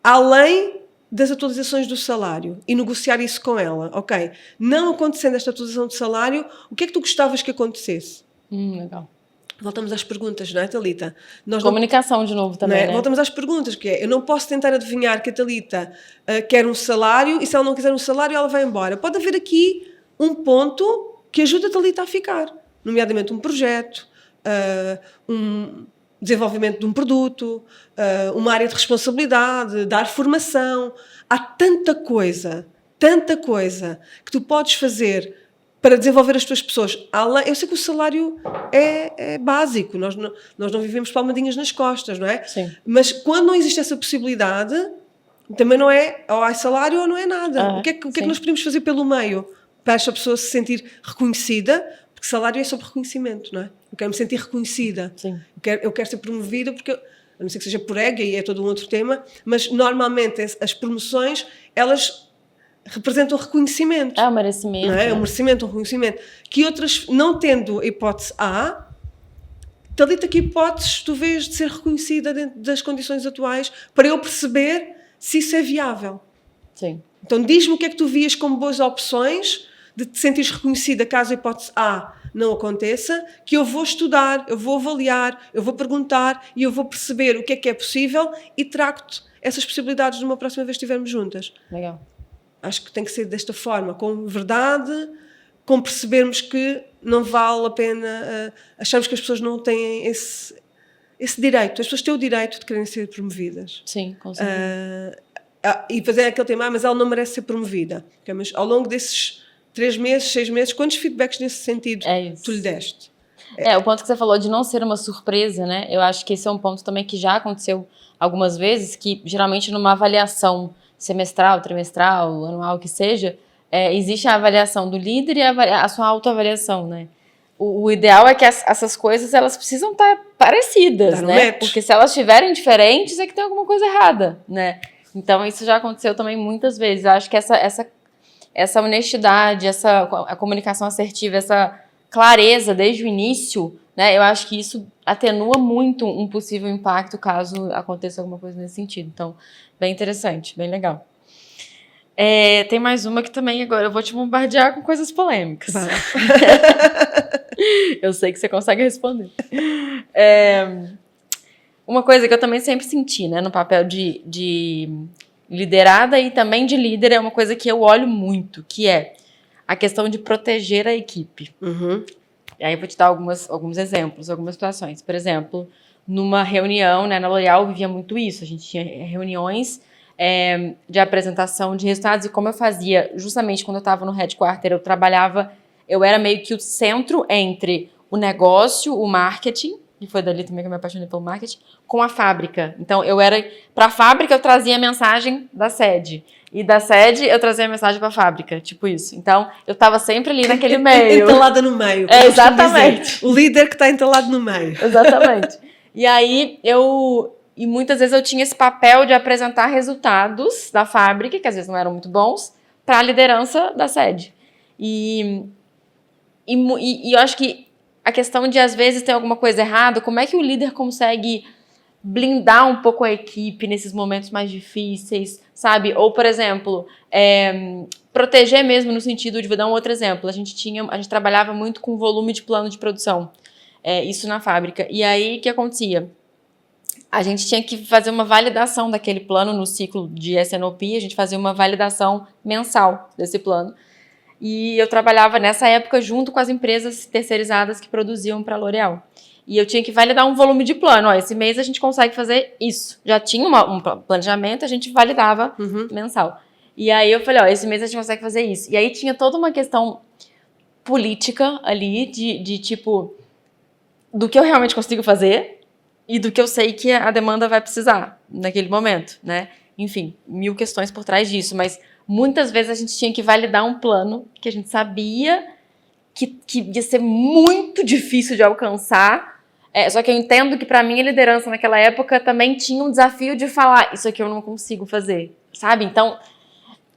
além das atualizações do salário e negociar isso com ela. Ok, não acontecendo esta atualização de salário, o que é que tu gostavas que acontecesse? Legal. Voltamos às perguntas, não é, Thalita? Comunicação de novo também, né? Voltamos às perguntas, que é, eu não posso tentar adivinhar que a Thalita quer um salário e se ela não quiser um salário ela vai embora. Pode haver aqui um ponto que ajuda-te ali a ficar, nomeadamente um projeto, um desenvolvimento de um produto, uma área de responsabilidade, dar formação. Há tanta coisa que tu podes fazer para desenvolver as tuas pessoas. Eu sei que o salário é básico, nós não vivemos palmadinhas nas costas, não é? Sim. Mas quando não existe essa possibilidade, também não é ou há salário ou não é nada. O que é que nós podemos fazer pelo meio para essa pessoa se sentir reconhecida? Porque salário é sobre reconhecimento, não é? Eu quero me sentir reconhecida. Sim. Eu quero ser promovida porque, a não ser que seja por ego, e é todo um outro tema, mas normalmente as promoções, elas representam reconhecimento. É um merecimento. Não é? É um merecimento, um reconhecimento. Que outras, não tendo a hipótese A, talita que hipóteses tu vês de ser reconhecida dentro das condições atuais para eu perceber se isso é viável. Sim. Então diz-me o que é que tu vias como boas opções de te sentires reconhecida caso a hipótese A não aconteça, que eu vou estudar, eu vou avaliar, eu vou perguntar e eu vou perceber o que é possível e trago-te essas possibilidades numa próxima vez que estivermos juntas. Legal. Acho que tem que ser desta forma, com verdade, com percebermos que não vale a pena acharmos que as pessoas não têm esse direito. As pessoas têm o direito de quererem ser promovidas. Sim, com certeza. E fazer aquele tema, mas ela não merece ser promovida. Okay? Mas ao longo desses 3 meses, 6 meses, quantos feedbacks nesse sentido tu lhe deste? O ponto que você falou de não ser uma surpresa, né? Eu acho que esse é um ponto também que já aconteceu algumas vezes, que geralmente numa avaliação semestral, trimestral, anual, que seja, existe a avaliação do líder e a sua autoavaliação, né? O ideal é que essas coisas, elas precisam estar parecidas, né? Porque se elas estiverem diferentes, é que tem alguma coisa errada, né? Então, isso já aconteceu também muitas vezes. Eu acho que essa honestidade, a comunicação assertiva, essa clareza desde o início, né? Eu acho que isso atenua muito um possível impacto caso aconteça alguma coisa nesse sentido. Então, bem interessante, bem legal. Tem mais uma que também agora eu vou te bombardear com coisas polêmicas. Eu sei que você consegue responder. Uma coisa que eu também sempre senti, né, no papel de liderada e também de líder, é uma coisa que eu olho muito, que é a questão de proteger a equipe. Uhum. E aí eu vou te dar alguns exemplos, algumas situações. Por exemplo, numa reunião, né, na L'Oréal, eu vivia muito isso. A gente tinha reuniões de apresentação de resultados, e como eu fazia, justamente quando eu estava no headquarter, eu era meio que o centro entre o negócio, o marketing, e foi dali também que eu me apaixonei pelo marketing, com a fábrica. Então, para a fábrica, eu trazia a mensagem da sede. E da sede, eu trazia a mensagem para a fábrica. Tipo isso. Então, eu estava sempre ali naquele meio. Entalada no meio. Exatamente. O líder que está entalado no meio. Exatamente. E aí, E muitas vezes eu tinha esse papel de apresentar resultados da fábrica, que às vezes não eram muito bons, para a liderança da sede. E eu acho que a questão de, às vezes, ter alguma coisa errada, como é que o líder consegue blindar um pouco a equipe nesses momentos mais difíceis, sabe? Ou, por exemplo, proteger mesmo no sentido de... Vou dar um outro exemplo. A gente trabalhava muito com volume de plano de produção. Isso na fábrica. E aí, o que acontecia? A gente tinha que fazer uma validação daquele plano no ciclo de S&OP, a gente fazia uma validação mensal desse plano. E eu trabalhava nessa época junto com as empresas terceirizadas que produziam para a L'Oréal. E eu tinha que validar um volume de plano. Esse mês a gente consegue fazer isso. Já tinha um planejamento, a gente validava mensal. E aí eu falei, esse mês a gente consegue fazer isso. E aí tinha toda uma questão política ali, de tipo, do que eu realmente consigo fazer e do que eu sei que a demanda vai precisar naquele momento, né? Enfim, 1000 questões por trás disso, mas muitas vezes a gente tinha que validar um plano que a gente sabia que ia ser muito difícil de alcançar, só que eu entendo que para mim a liderança naquela época também tinha um desafio de falar, isso aqui eu não consigo fazer, sabe? Então,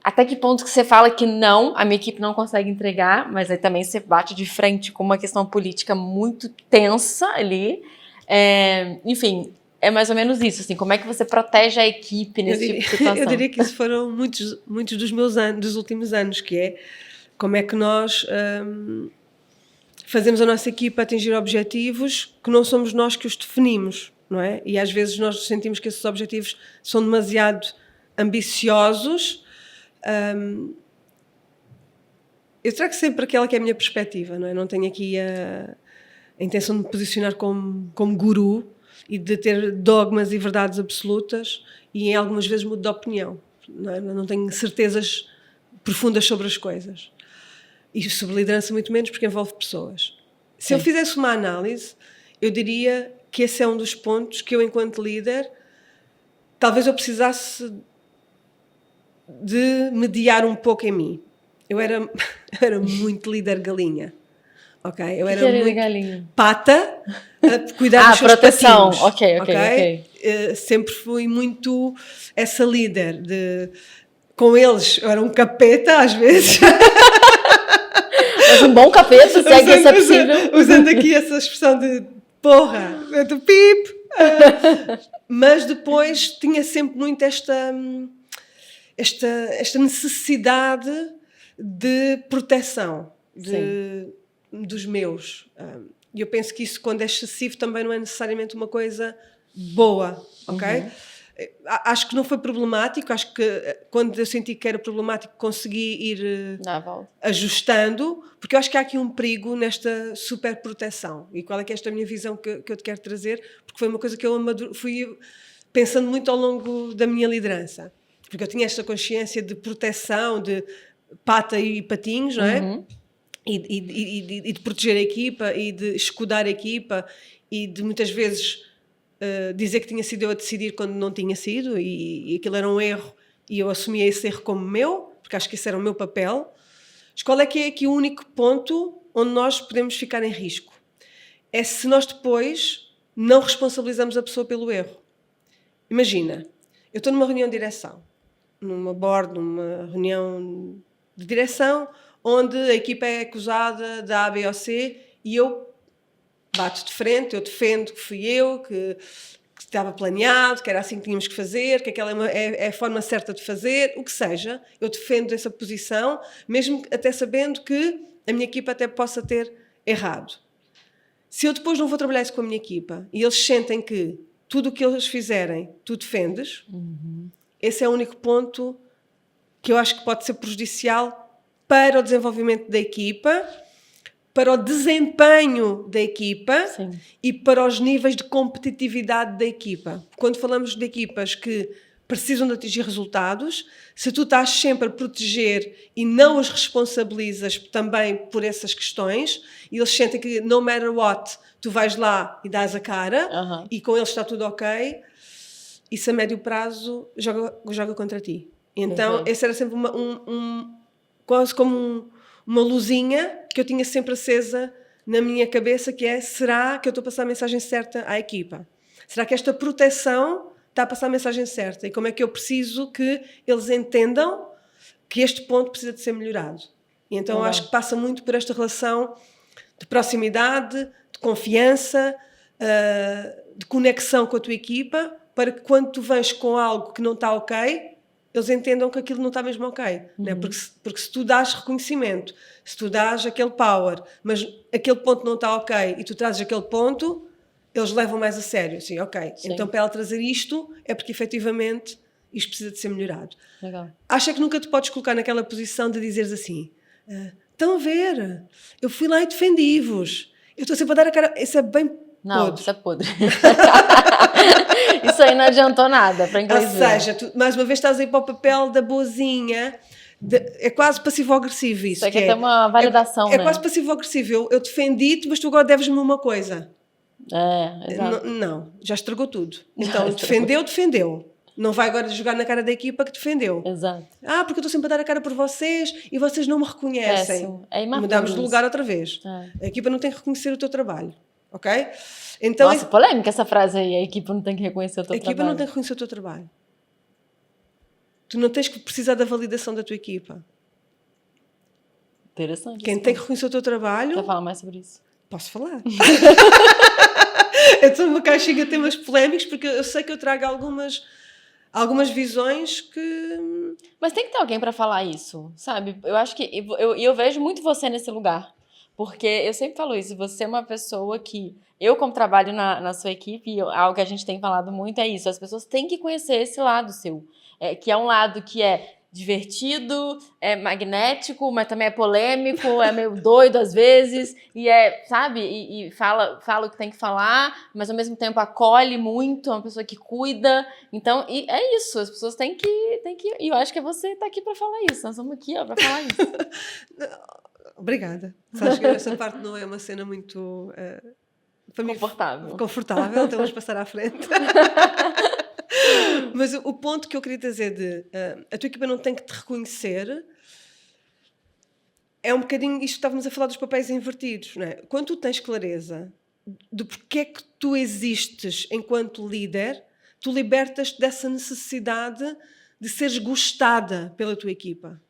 até que ponto que você fala que não, a minha equipe não consegue entregar, mas aí também você bate de frente com uma questão política muito tensa ali. Enfim, é mais ou menos isso, assim, como é que você protege a equipe nesse tipo de situação? Eu diria que isso foram muitos dos meus anos, dos últimos anos, que é como é que nós fazemos a nossa equipa atingir objetivos que não somos nós que os definimos, não é? E às vezes nós sentimos que esses objetivos são demasiado ambiciosos. Eu trago sempre aquela que é a minha perspectiva, não é? Não tenho aqui a intenção de me posicionar como guru e de ter dogmas e verdades absolutas e em algumas vezes mudo de opinião. Não é? Não tenho certezas profundas sobre as coisas. E sobre liderança muito menos, porque envolve pessoas. Se eu fizesse uma análise, eu diria que esse é um dos pontos que eu, enquanto líder, talvez eu precisasse de mediar um pouco em mim. Eu era muito líder galinha. Ok? Eu era muito galinha? pata a cuidar dos seus proteção. patinhos. Ok. Sempre fui muito essa líder. Com eles, eu era um capeta às vezes. Mas um bom capeta, se é que isso é possível. Usando aqui essa expressão de porra, do pip. Mas depois tinha sempre muito esta necessidade de proteção dos meus. E eu penso que isso, quando é excessivo, também não é necessariamente uma coisa boa, ok? Acho que não foi problemático, acho que quando eu senti que era problemático consegui ir ajustando, porque eu acho que há aqui um perigo nesta superproteção. E qual é que é esta minha visão que eu te quero trazer? Porque foi uma coisa que eu fui pensando muito ao longo da minha liderança. Porque eu tinha esta consciência de proteção, de pata e patinhos, não é? E de proteger a equipa, e de escudar a equipa, e de muitas vezes dizer que tinha sido eu a decidir quando não tinha sido, e aquilo era um erro, e eu assumia esse erro como meu, porque acho que esse era o meu papel. Mas qual é que é aqui o único ponto onde nós podemos ficar em risco? É se nós depois não responsabilizamos a pessoa pelo erro. Imagina, eu estou numa reunião de direção, numa board, numa reunião de direção, onde a equipa é acusada de A, B ou C, e eu bato de frente, eu defendo que fui eu, que estava planeado, que era assim que tínhamos que fazer, que aquela é a forma certa de fazer, o que seja. Eu defendo essa posição, mesmo até sabendo que a minha equipa até possa ter errado. Se eu depois não vou trabalhar isso com a minha equipa e eles sentem que tudo o que eles fizerem, tu defendes, esse é o único ponto que eu acho que pode ser prejudicial para o desenvolvimento da equipa, para o desempenho da equipa e para os níveis de competitividade da equipa. Quando falamos de equipas que precisam de atingir resultados, se tu estás sempre a proteger e não os responsabilizas também por essas questões, e eles sentem que no matter what, tu vais lá e dás a cara, e com eles está tudo ok, isso a médio prazo joga contra ti. Então, esse era sempre quase como uma luzinha que eu tinha sempre acesa na minha cabeça, que é: será que eu estou a passar a mensagem certa à equipa? Será que esta proteção está a passar a mensagem certa? E como é que eu preciso que eles entendam que este ponto precisa de ser melhorado? E então acho que passa muito por esta relação de proximidade, de confiança, de conexão com a tua equipa, para que quando tu vens com algo que não está ok, eles entendam que aquilo não está mesmo ok. Né? Porque se tu dás reconhecimento, se tu dás aquele power, mas aquele ponto não está ok e tu trazes aquele ponto, eles levam mais a sério. Assim, ok, então para ela trazer isto é porque efetivamente isto precisa de ser melhorado. Legal. Acha que nunca te podes colocar naquela posição de dizeres assim: estão a ver, eu fui lá e defendi-vos, eu estou sempre a dar a cara. Isso é bem podre. Isso é podre. Isso aí não adiantou nada para inglês. Ou seja, tu, mais uma vez estás aí para o papel da boazinha, é quase passivo-agressivo isso. Isso aqui é uma validação, né? É quase passivo-agressivo. Eu defendi-te, mas tu agora deves-me uma coisa. Exato. Não, já estragou tudo. Então, defendeu. Não vai agora jogar na cara da equipa que defendeu. Exato. Porque eu estou sempre a dar a cara por vocês e vocês não me reconhecem. Mudamos de lugar outra vez. A equipa não tem que reconhecer o teu trabalho. Ok? Então, nossa, polêmica essa frase aí. A equipa não tem que reconhecer o teu trabalho. A equipa não tem que reconhecer o teu trabalho. Tu não tens que precisar da validação da tua equipa. Interessante. Quem tem que reconhecer o teu trabalho... Quer falar mais sobre isso? Posso falar. Eu estou numa caixinha de temas polémicos porque eu sei que eu trago algumas visões que... Mas tem que ter alguém para falar isso, sabe? Eu acho que... Eu vejo muito você nesse lugar. Porque eu sempre falo isso, você é uma pessoa que... Eu, como trabalho na sua equipe, algo que a gente tem falado muito é isso. As pessoas têm que conhecer esse lado seu. Que é um lado que é divertido, é magnético, mas também é polêmico, é meio doido às vezes, e sabe? E fala o que tem que falar, mas ao mesmo tempo acolhe muito, é uma pessoa que cuida. Então, e é isso, as pessoas têm que... E eu acho que você tá aqui pra falar isso, nós estamos aqui, ó, pra falar isso. Obrigada. Sabes que essa parte não é uma cena muito... confortável, então vamos passar à frente. Mas o ponto que eu queria dizer a tua equipa não tem que te reconhecer é um bocadinho isto que estávamos a falar dos papéis invertidos, não é? Quando tu tens clareza do porquê é que tu existes enquanto líder, tu libertas-te dessa necessidade de seres gostada pela tua equipa.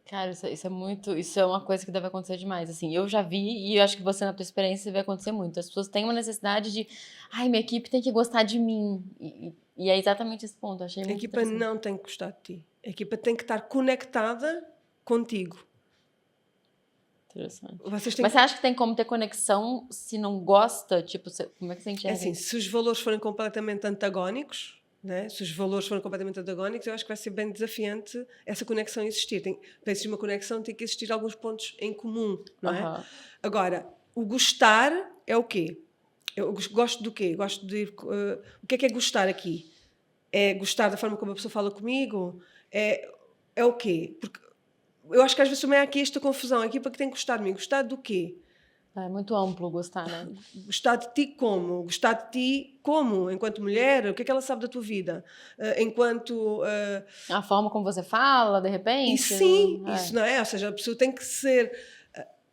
Cara, isso é uma coisa que deve acontecer demais, assim, eu já vi e eu acho que você na tua experiência vai acontecer muito, as pessoas têm uma necessidade de, minha equipe tem que gostar de mim, e é exatamente esse ponto, achei muito interessante. A equipa não tem que gostar de ti, a equipa tem que estar conectada contigo. Interessante. Mas você acha que tem como ter conexão se não gosta, tipo, como é que você enxerga? É assim, se os valores forem completamente antagónicos, né? Se os valores forem completamente antagónicos, eu acho que vai ser bem desafiante essa conexão existir. Para existir uma conexão, tem que existir alguns pontos em comum, não é? Agora, o gostar é o quê? Eu gosto do quê? Gosto de ir, o que é gostar aqui? É gostar da forma como a pessoa fala comigo? É o quê? Porque eu acho que às vezes também há aqui esta confusão. A equipa que tem que gostar de mim. Gostar do quê? É muito amplo gostar, né? Gostar de ti como? Gostar de ti como? Enquanto mulher? O que é que ela sabe da tua vida? Enquanto... A forma como você fala, de repente? E sim, isso não é? Ou seja, a pessoa tem que ser...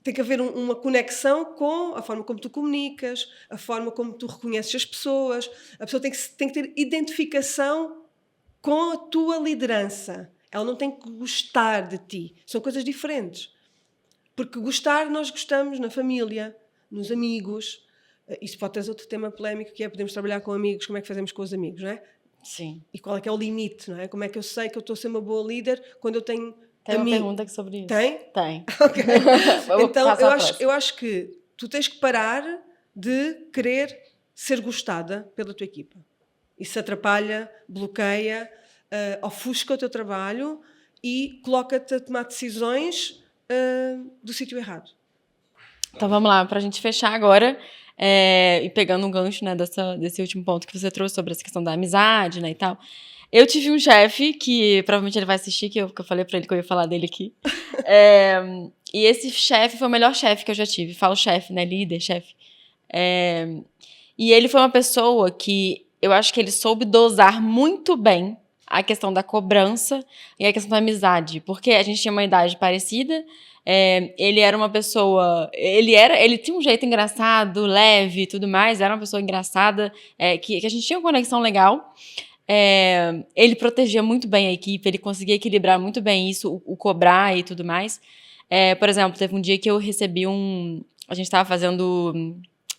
Tem que haver uma conexão com a forma como tu comunicas, a forma como tu reconheces as pessoas. A pessoa tem que ter identificação com a tua liderança. Ela não tem que gostar de ti. São coisas diferentes. Porque gostar, nós gostamos na família, nos amigos. Isso pode ter outro tema polémico, que é podemos trabalhar com amigos, como é que fazemos com os amigos, não é? Sim. E qual é que é o limite, não é? Como é que eu sei que eu estou a ser uma boa líder quando eu tenho Tem uma pergunta sobre isso. Tem? Tem. Ok. Então, eu acho que tu tens que parar de querer ser gostada pela tua equipa. Isso atrapalha, bloqueia, ofusca o teu trabalho e coloca-te a tomar decisões do sítio errado. Então vamos lá, para a gente fechar agora, e pegando um gancho, né, desse último ponto que você trouxe sobre essa questão da amizade, né, e tal. Eu tive um chefe que provavelmente ele vai assistir, que eu falei para ele que eu ia falar dele aqui. E esse chefe foi o melhor chefe que eu já tive. Falo chefe, né, líder, chefe. E ele foi uma pessoa que eu acho que ele soube dosar muito bem a questão da cobrança e a questão da amizade, porque a gente tinha uma idade parecida. Ele era uma pessoa, ele tinha um jeito engraçado, leve e tudo mais, era uma pessoa engraçada, que a gente tinha uma conexão legal. Ele protegia muito bem a equipe, ele conseguia equilibrar muito bem isso, o cobrar e tudo mais. Por exemplo, teve um dia que eu recebi a gente estava fazendo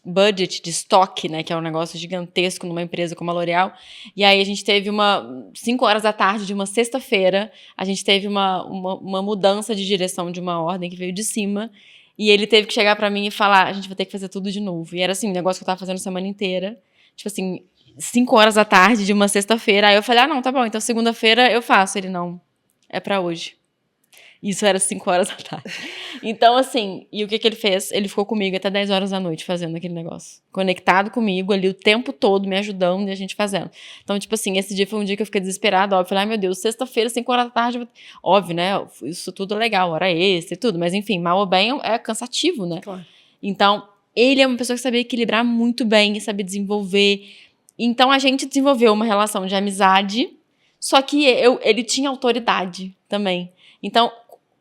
budget de estoque, né, que é um negócio gigantesco numa empresa como a L'Oréal, e aí a gente teve 5 horas da tarde de uma sexta-feira, a gente teve uma mudança de direção de uma ordem que veio de cima, e ele teve que chegar pra mim e falar, a gente vai ter que fazer tudo de novo. E era assim, um negócio que eu tava fazendo a semana inteira, tipo assim, 5 horas da tarde de uma sexta-feira. Aí eu falei, não, tá bom, então segunda-feira eu faço. Ele, não, é pra hoje. Isso era 5 horas da tarde. Então, assim, e o que ele fez? Ele ficou comigo até 10 horas da noite fazendo aquele negócio. Conectado comigo ali o tempo todo, me ajudando e a gente fazendo. Então, tipo assim, esse dia foi um dia que eu fiquei desesperada, óbvio. Falei, meu Deus, sexta-feira, 5 horas da tarde, óbvio, né? Isso tudo legal, hora extra e tudo. Mas, enfim, mal ou bem é cansativo, né? Claro. Então, ele é uma pessoa que sabia equilibrar muito bem e sabia desenvolver. Então, a gente desenvolveu uma relação de amizade, só que ele tinha autoridade também. Então,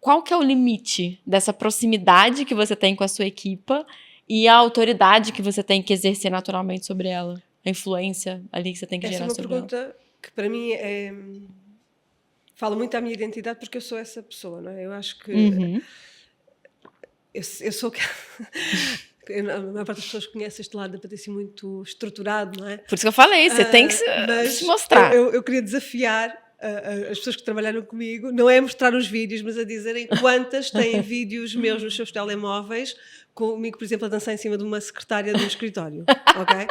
qual que é o limite dessa proximidade que você tem com a sua equipa e a autoridade que você tem que exercer naturalmente sobre ela? A influência ali que você tem que gerar sobre ela. Essa é uma pergunta que para mim fala muito à minha identidade, porque eu sou essa pessoa, não é? Eu acho que eu sou a maior parte das pessoas conhece este lado da Patrícia muito estruturado, não é? Por isso que eu falei, você tem que se mostrar. Eu queria desafiar as pessoas que trabalharam comigo, não é mostrar os vídeos, mas a dizerem quantas têm vídeos meus nos seus telemóveis, comigo, por exemplo, a dançar em cima de uma secretária do escritório, ok?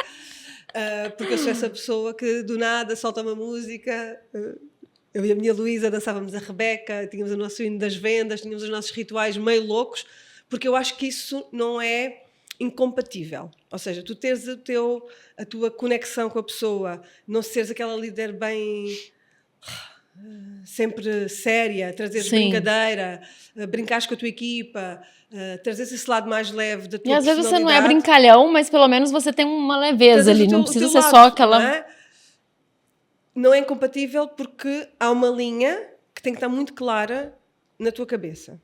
Porque eu sou essa pessoa que do nada solta uma música Eu e a minha Luísa dançávamos a Rebeca, tínhamos o nosso hino das vendas, tínhamos os nossos rituais meio loucos, porque eu acho que isso não é incompatível. Ou seja, tu teres a tua conexão com a pessoa, não seres aquela líder bem sempre séria, trazeres Sim. brincadeira, brincares com a tua equipa, trazeres esse lado mais leve da tua E às vezes você não é personalidade. brincalhão, mas pelo menos você tem uma leveza Trazeres ali, o teu- não o precisa teu ser lado, só aquela... Não é incompatível porque há uma linha que tem que estar muito clara na tua cabeça,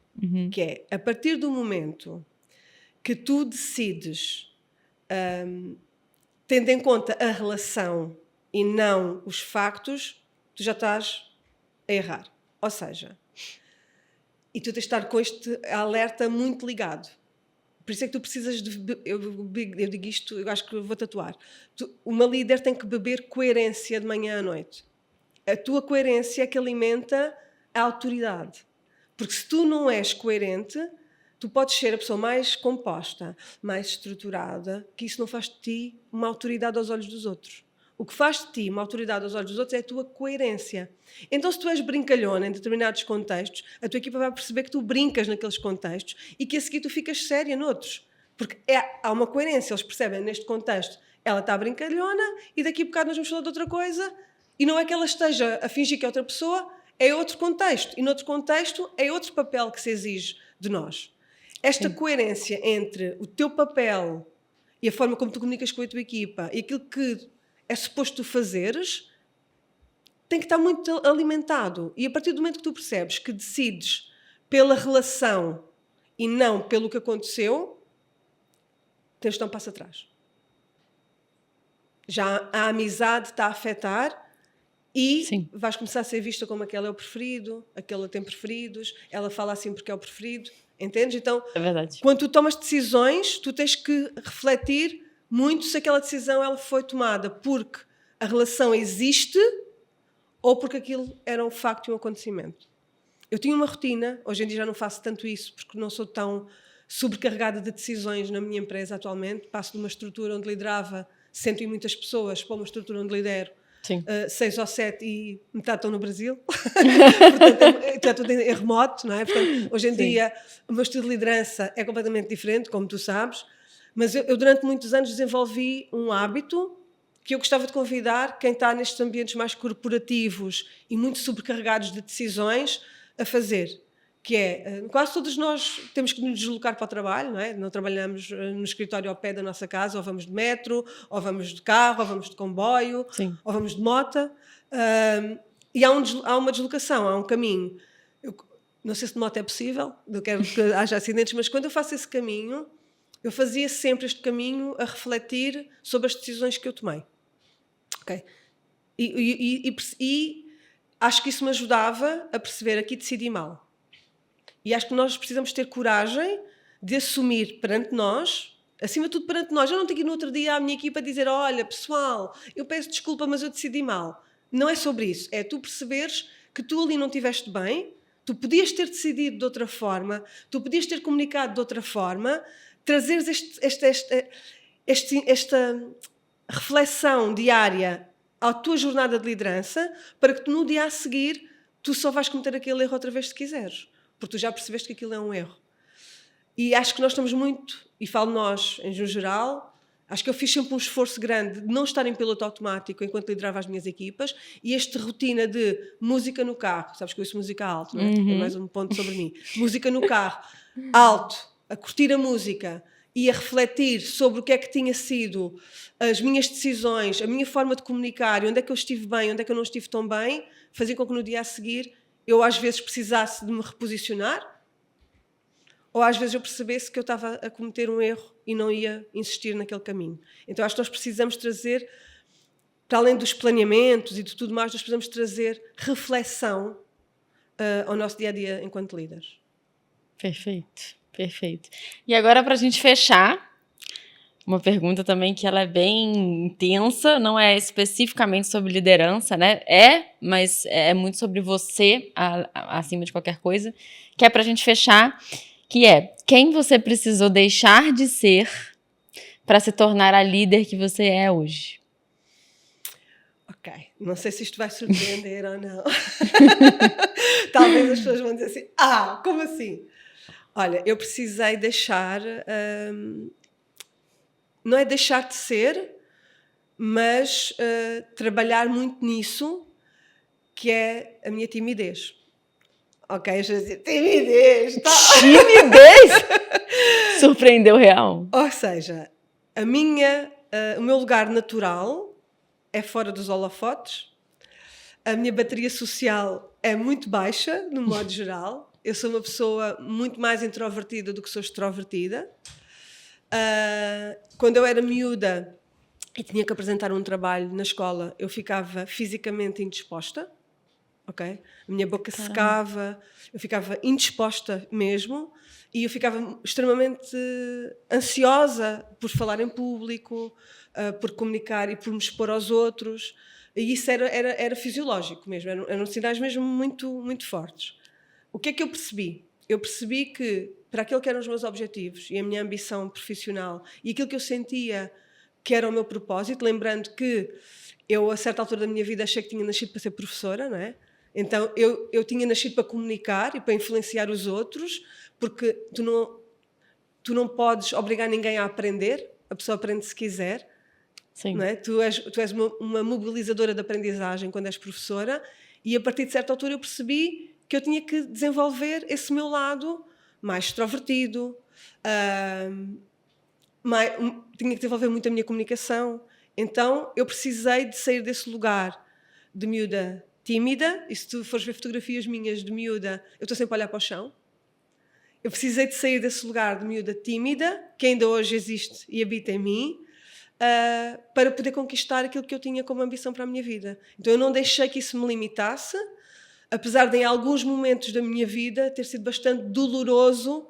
que é, a partir do momento que tu decides, tendo em conta a relação e não os factos, tu já estás a errar. Ou seja, e tu tens de estar com este alerta muito ligado. Por isso é que tu precisas de... Eu digo isto, eu acho que vou tatuar. Uma líder tem que beber coerência de manhã à noite. A tua coerência é que alimenta a autoridade. Porque se tu não és coerente, tu podes ser a pessoa mais composta, mais estruturada, que isso não faz de ti uma autoridade aos olhos dos outros. O que faz de ti uma autoridade aos olhos dos outros é a tua coerência. Então, se tu és brincalhona em determinados contextos, a tua equipa vai perceber que tu brincas naqueles contextos e que a seguir tu ficas séria noutros. Porque há uma coerência, eles percebem neste contexto, ela está brincalhona e daqui a bocado nós vamos falar de outra coisa e não é que ela esteja a fingir que é outra pessoa, é outro contexto. E noutro contexto é outro papel que se exige de nós. Esta coerência entre o teu papel e a forma como tu comunicas com a tua equipa e aquilo que é suposto tu fazeres, tem que estar muito alimentado. E a partir do momento que tu percebes que decides pela relação e não pelo que aconteceu, tens de dar um passo atrás. Já a amizade está a afetar e Sim. vais começar a ser vista como aquele é o preferido, aquele tem preferidos, ela fala assim porque é o preferido, entendes? Então, É verdade. quando tu tomas decisões, tu tens que refletir muito se aquela decisão ela foi tomada porque a relação existe ou porque aquilo era um facto e um acontecimento. Eu tinha uma rotina, hoje em dia já não faço tanto isso porque não sou tão sobrecarregada de decisões na minha empresa atualmente. Passo de uma estrutura onde liderava 100 e muitas pessoas para uma estrutura onde lidero 6 ou 7 e metade estão no Brasil. Portanto, já tudo em remoto, não é? Portanto, hoje em dia o meu estilo de liderança é completamente diferente, como tu sabes. Mas eu durante muitos anos desenvolvi um hábito que eu gostava de convidar quem está nestes ambientes mais corporativos e muito sobrecarregados de decisões a fazer, que é, quase todos nós temos que nos deslocar para o trabalho, não é? Não trabalhamos no escritório ao pé da nossa casa, ou vamos de metro, ou vamos de carro, ou vamos de comboio, ou vamos de moto, e há uma deslocação, há um caminho. Eu não sei se de moto é possível, não quero que haja acidentes, mas quando eu faço esse caminho, eu fazia sempre este caminho a refletir sobre as decisões que eu tomei. Okay? E acho que isso me ajudava a perceber, aqui decidi mal. E acho que nós precisamos ter coragem de assumir perante nós, acima de tudo perante nós. Eu não tenho que ir no outro dia à minha equipa dizer, olha, pessoal, eu peço desculpa, mas eu decidi mal. Não é sobre isso. É tu perceberes que tu ali não estiveste bem, tu podias ter decidido de outra forma, tu podias ter comunicado de outra forma, trazeres esta reflexão diária à tua jornada de liderança para que tu, no dia a seguir, tu só vais cometer aquele erro outra vez se quiseres, porque tu já percebeste que aquilo é um erro. E acho que nós estamos muito, e falo nós em geral, acho que eu fiz sempre um esforço grande de não estar em piloto automático enquanto liderava as minhas equipas, e esta rotina de música no carro, sabes que eu ouço música alto, não é? É mais um ponto sobre mim. Música no carro, alto, a curtir a música e a refletir sobre o que é que tinha sido as minhas decisões, a minha forma de comunicar, onde é que eu estive bem, onde é que eu não estive tão bem, fazia com que no dia a seguir eu às vezes precisasse de me reposicionar, ou às vezes eu percebesse que eu estava a cometer um erro e não ia insistir naquele caminho. Então acho que nós precisamos trazer, para além dos planeamentos e de tudo mais, nós precisamos trazer reflexão ao nosso dia-a-dia enquanto líderes. Perfeito, perfeito. E agora, para a gente fechar, uma pergunta também que ela é bem intensa, não é especificamente sobre liderança, né? Mas é muito sobre você, acima de qualquer coisa, que é para a gente fechar, que é, quem você precisou deixar de ser para se tornar a líder que você é hoje? Ok, não sei se isto vai surpreender ou não. Talvez as pessoas vão dizer assim, como assim? Olha, eu precisei deixar, não é deixar de ser, mas trabalhar muito nisso, que é a minha timidez. Ok, eu já dizia, timidez! Tá? Timidez? Surpreendeu real. Ou seja, o meu lugar natural é fora dos holofotes, a minha bateria social é muito baixa, no modo geral. Eu sou uma pessoa muito mais introvertida do que sou extrovertida. Quando eu era miúda e tinha que apresentar um trabalho na escola, eu ficava fisicamente indisposta. Okay? A minha boca secava, eu ficava indisposta mesmo e eu ficava extremamente ansiosa por falar em público, por comunicar e por me expor aos outros. E isso era fisiológico mesmo, eram sinais mesmo muito, muito fortes. O que é que eu percebi? Eu percebi que, para aquilo que eram os meus objetivos e a minha ambição profissional e aquilo que eu sentia que era o meu propósito, lembrando que eu, a certa altura da minha vida, achei que tinha nascido para ser professora, não é? Então, eu tinha nascido para comunicar e para influenciar os outros, porque tu não podes obrigar ninguém a aprender, a pessoa aprende se quiser. Sim. Não é? Tu és uma mobilizadora de aprendizagem quando és professora, e a partir de certa altura eu percebi que eu tinha que desenvolver esse meu lado mais extrovertido, tinha que desenvolver muito a minha comunicação. Então eu precisei de sair desse lugar de miúda tímida, e se tu fores ver fotografias minhas de miúda, eu estou sempre a olhar para o chão. Eu precisei de sair desse lugar de miúda tímida, que ainda hoje existe e habita em mim, para poder conquistar aquilo que eu tinha como ambição para a minha vida. Então eu não deixei que isso me limitasse, apesar de em alguns momentos da minha vida ter sido bastante doloroso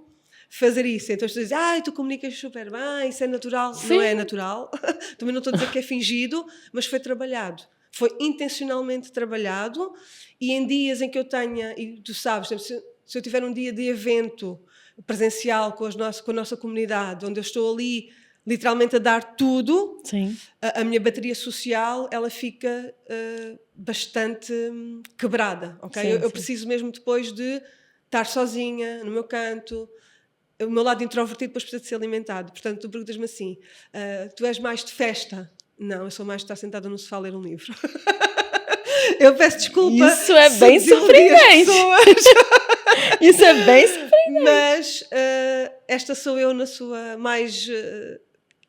fazer isso. Então as pessoas dizem, tu comunicas super bem, isso é natural. Sim. Não é natural. Também não estou a dizer que é fingido, mas foi trabalhado. Foi intencionalmente trabalhado, e em dias em que eu tenha, e tu sabes, se eu tiver um dia de evento presencial com a nossa comunidade, onde eu estou ali literalmente a dar tudo, sim, a minha bateria social ela fica bastante quebrada. Okay? Sim, eu preciso mesmo depois de estar sozinha, no meu canto. O meu lado introvertido depois precisa de ser alimentado. Portanto, tu perguntas-me assim, tu és mais de festa? Não, eu sou mais de estar sentada no sofá a ler um livro. Eu peço desculpa. Isso é bem surpreendente. Isso é bem surpreendente. Mas esta sou eu na sua mais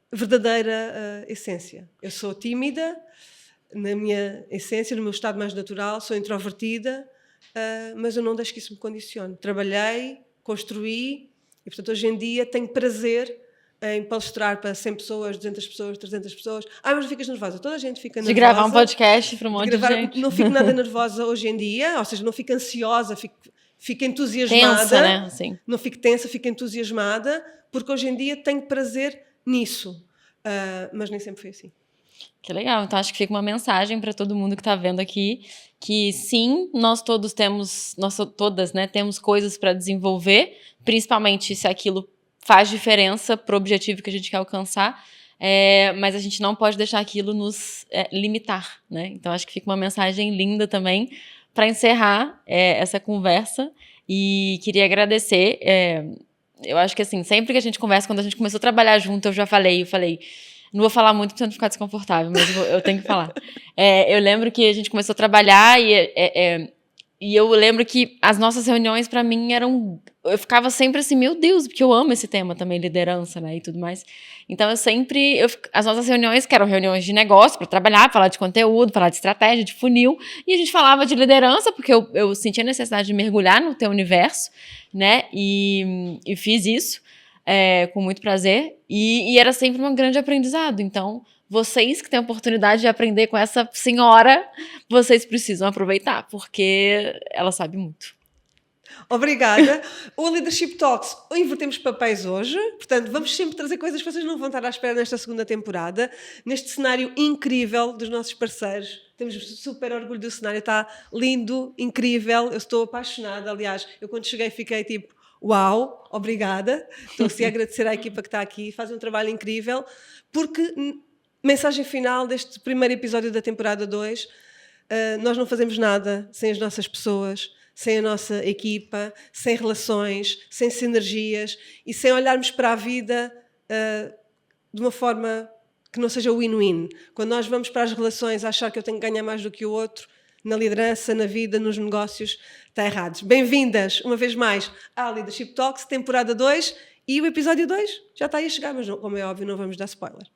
verdadeira essência. Eu sou tímida na minha essência, no meu estado mais natural, sou introvertida, mas eu não deixo que isso me condicione. Trabalhei, construí, e portanto hoje em dia tenho prazer em palestrar para 100 pessoas, 200 pessoas, 300 pessoas. Mas não ficas nervosa? Toda a gente fica nervosa. De gravar um podcast para um monte de gente. Não fico nada nervosa hoje em dia, ou seja, não fico ansiosa, fico entusiasmada. Tensa, né? Sim. Não fico tensa, fico entusiasmada, porque hoje em dia tenho prazer nisso. Mas nem sempre foi assim. Que legal. Então acho que fica uma mensagem para todo mundo que está vendo aqui, que sim, nós todas, né, temos coisas para desenvolver, principalmente se aquilo faz diferença para o objetivo que a gente quer alcançar, mas a gente não pode deixar aquilo nos limitar, né? Então acho que fica uma mensagem linda também para encerrar essa conversa, e queria agradecer. Eu acho que assim, sempre que a gente conversa, quando a gente começou a trabalhar junto, eu falei, não vou falar muito para não ficar desconfortável, mas eu tenho que falar. Eu lembro que a gente começou a trabalhar e eu lembro que as nossas reuniões, para mim, eu ficava sempre assim, meu Deus, porque eu amo esse tema também, liderança, né, e tudo mais. Então, as nossas reuniões, que eram reuniões de negócio, para trabalhar, falar de conteúdo, falar de estratégia, de funil, e a gente falava de liderança, porque eu sentia a necessidade de mergulhar no teu universo, né, e fiz isso com muito prazer, e era sempre um grande aprendizado. Então, vocês que têm a oportunidade de aprender com essa senhora, vocês precisam aproveitar, porque ela sabe muito. Obrigada. O Leadership Talks, invertemos papéis hoje, portanto vamos sempre trazer coisas que vocês não vão estar à espera nesta segunda temporada, neste cenário incrível dos nossos parceiros. Temos super orgulho do cenário, está lindo, incrível, eu estou apaixonada. Aliás, eu quando cheguei fiquei tipo, uau, obrigada. Estou assim a agradecer à equipa que está aqui, fazem um trabalho incrível, porque Mensagem final deste primeiro episódio da temporada 2. Nós não fazemos nada sem as nossas pessoas, sem a nossa equipa, sem relações, sem sinergias e sem olharmos para a vida de uma forma que não seja win-win. Quando nós vamos para as relações a achar que eu tenho que ganhar mais do que o outro, na liderança, na vida, nos negócios, está errado. Bem-vindas, uma vez mais, à Leadership Talks, temporada 2, e o episódio 2 já está aí a chegar, mas como é óbvio não vamos dar spoiler.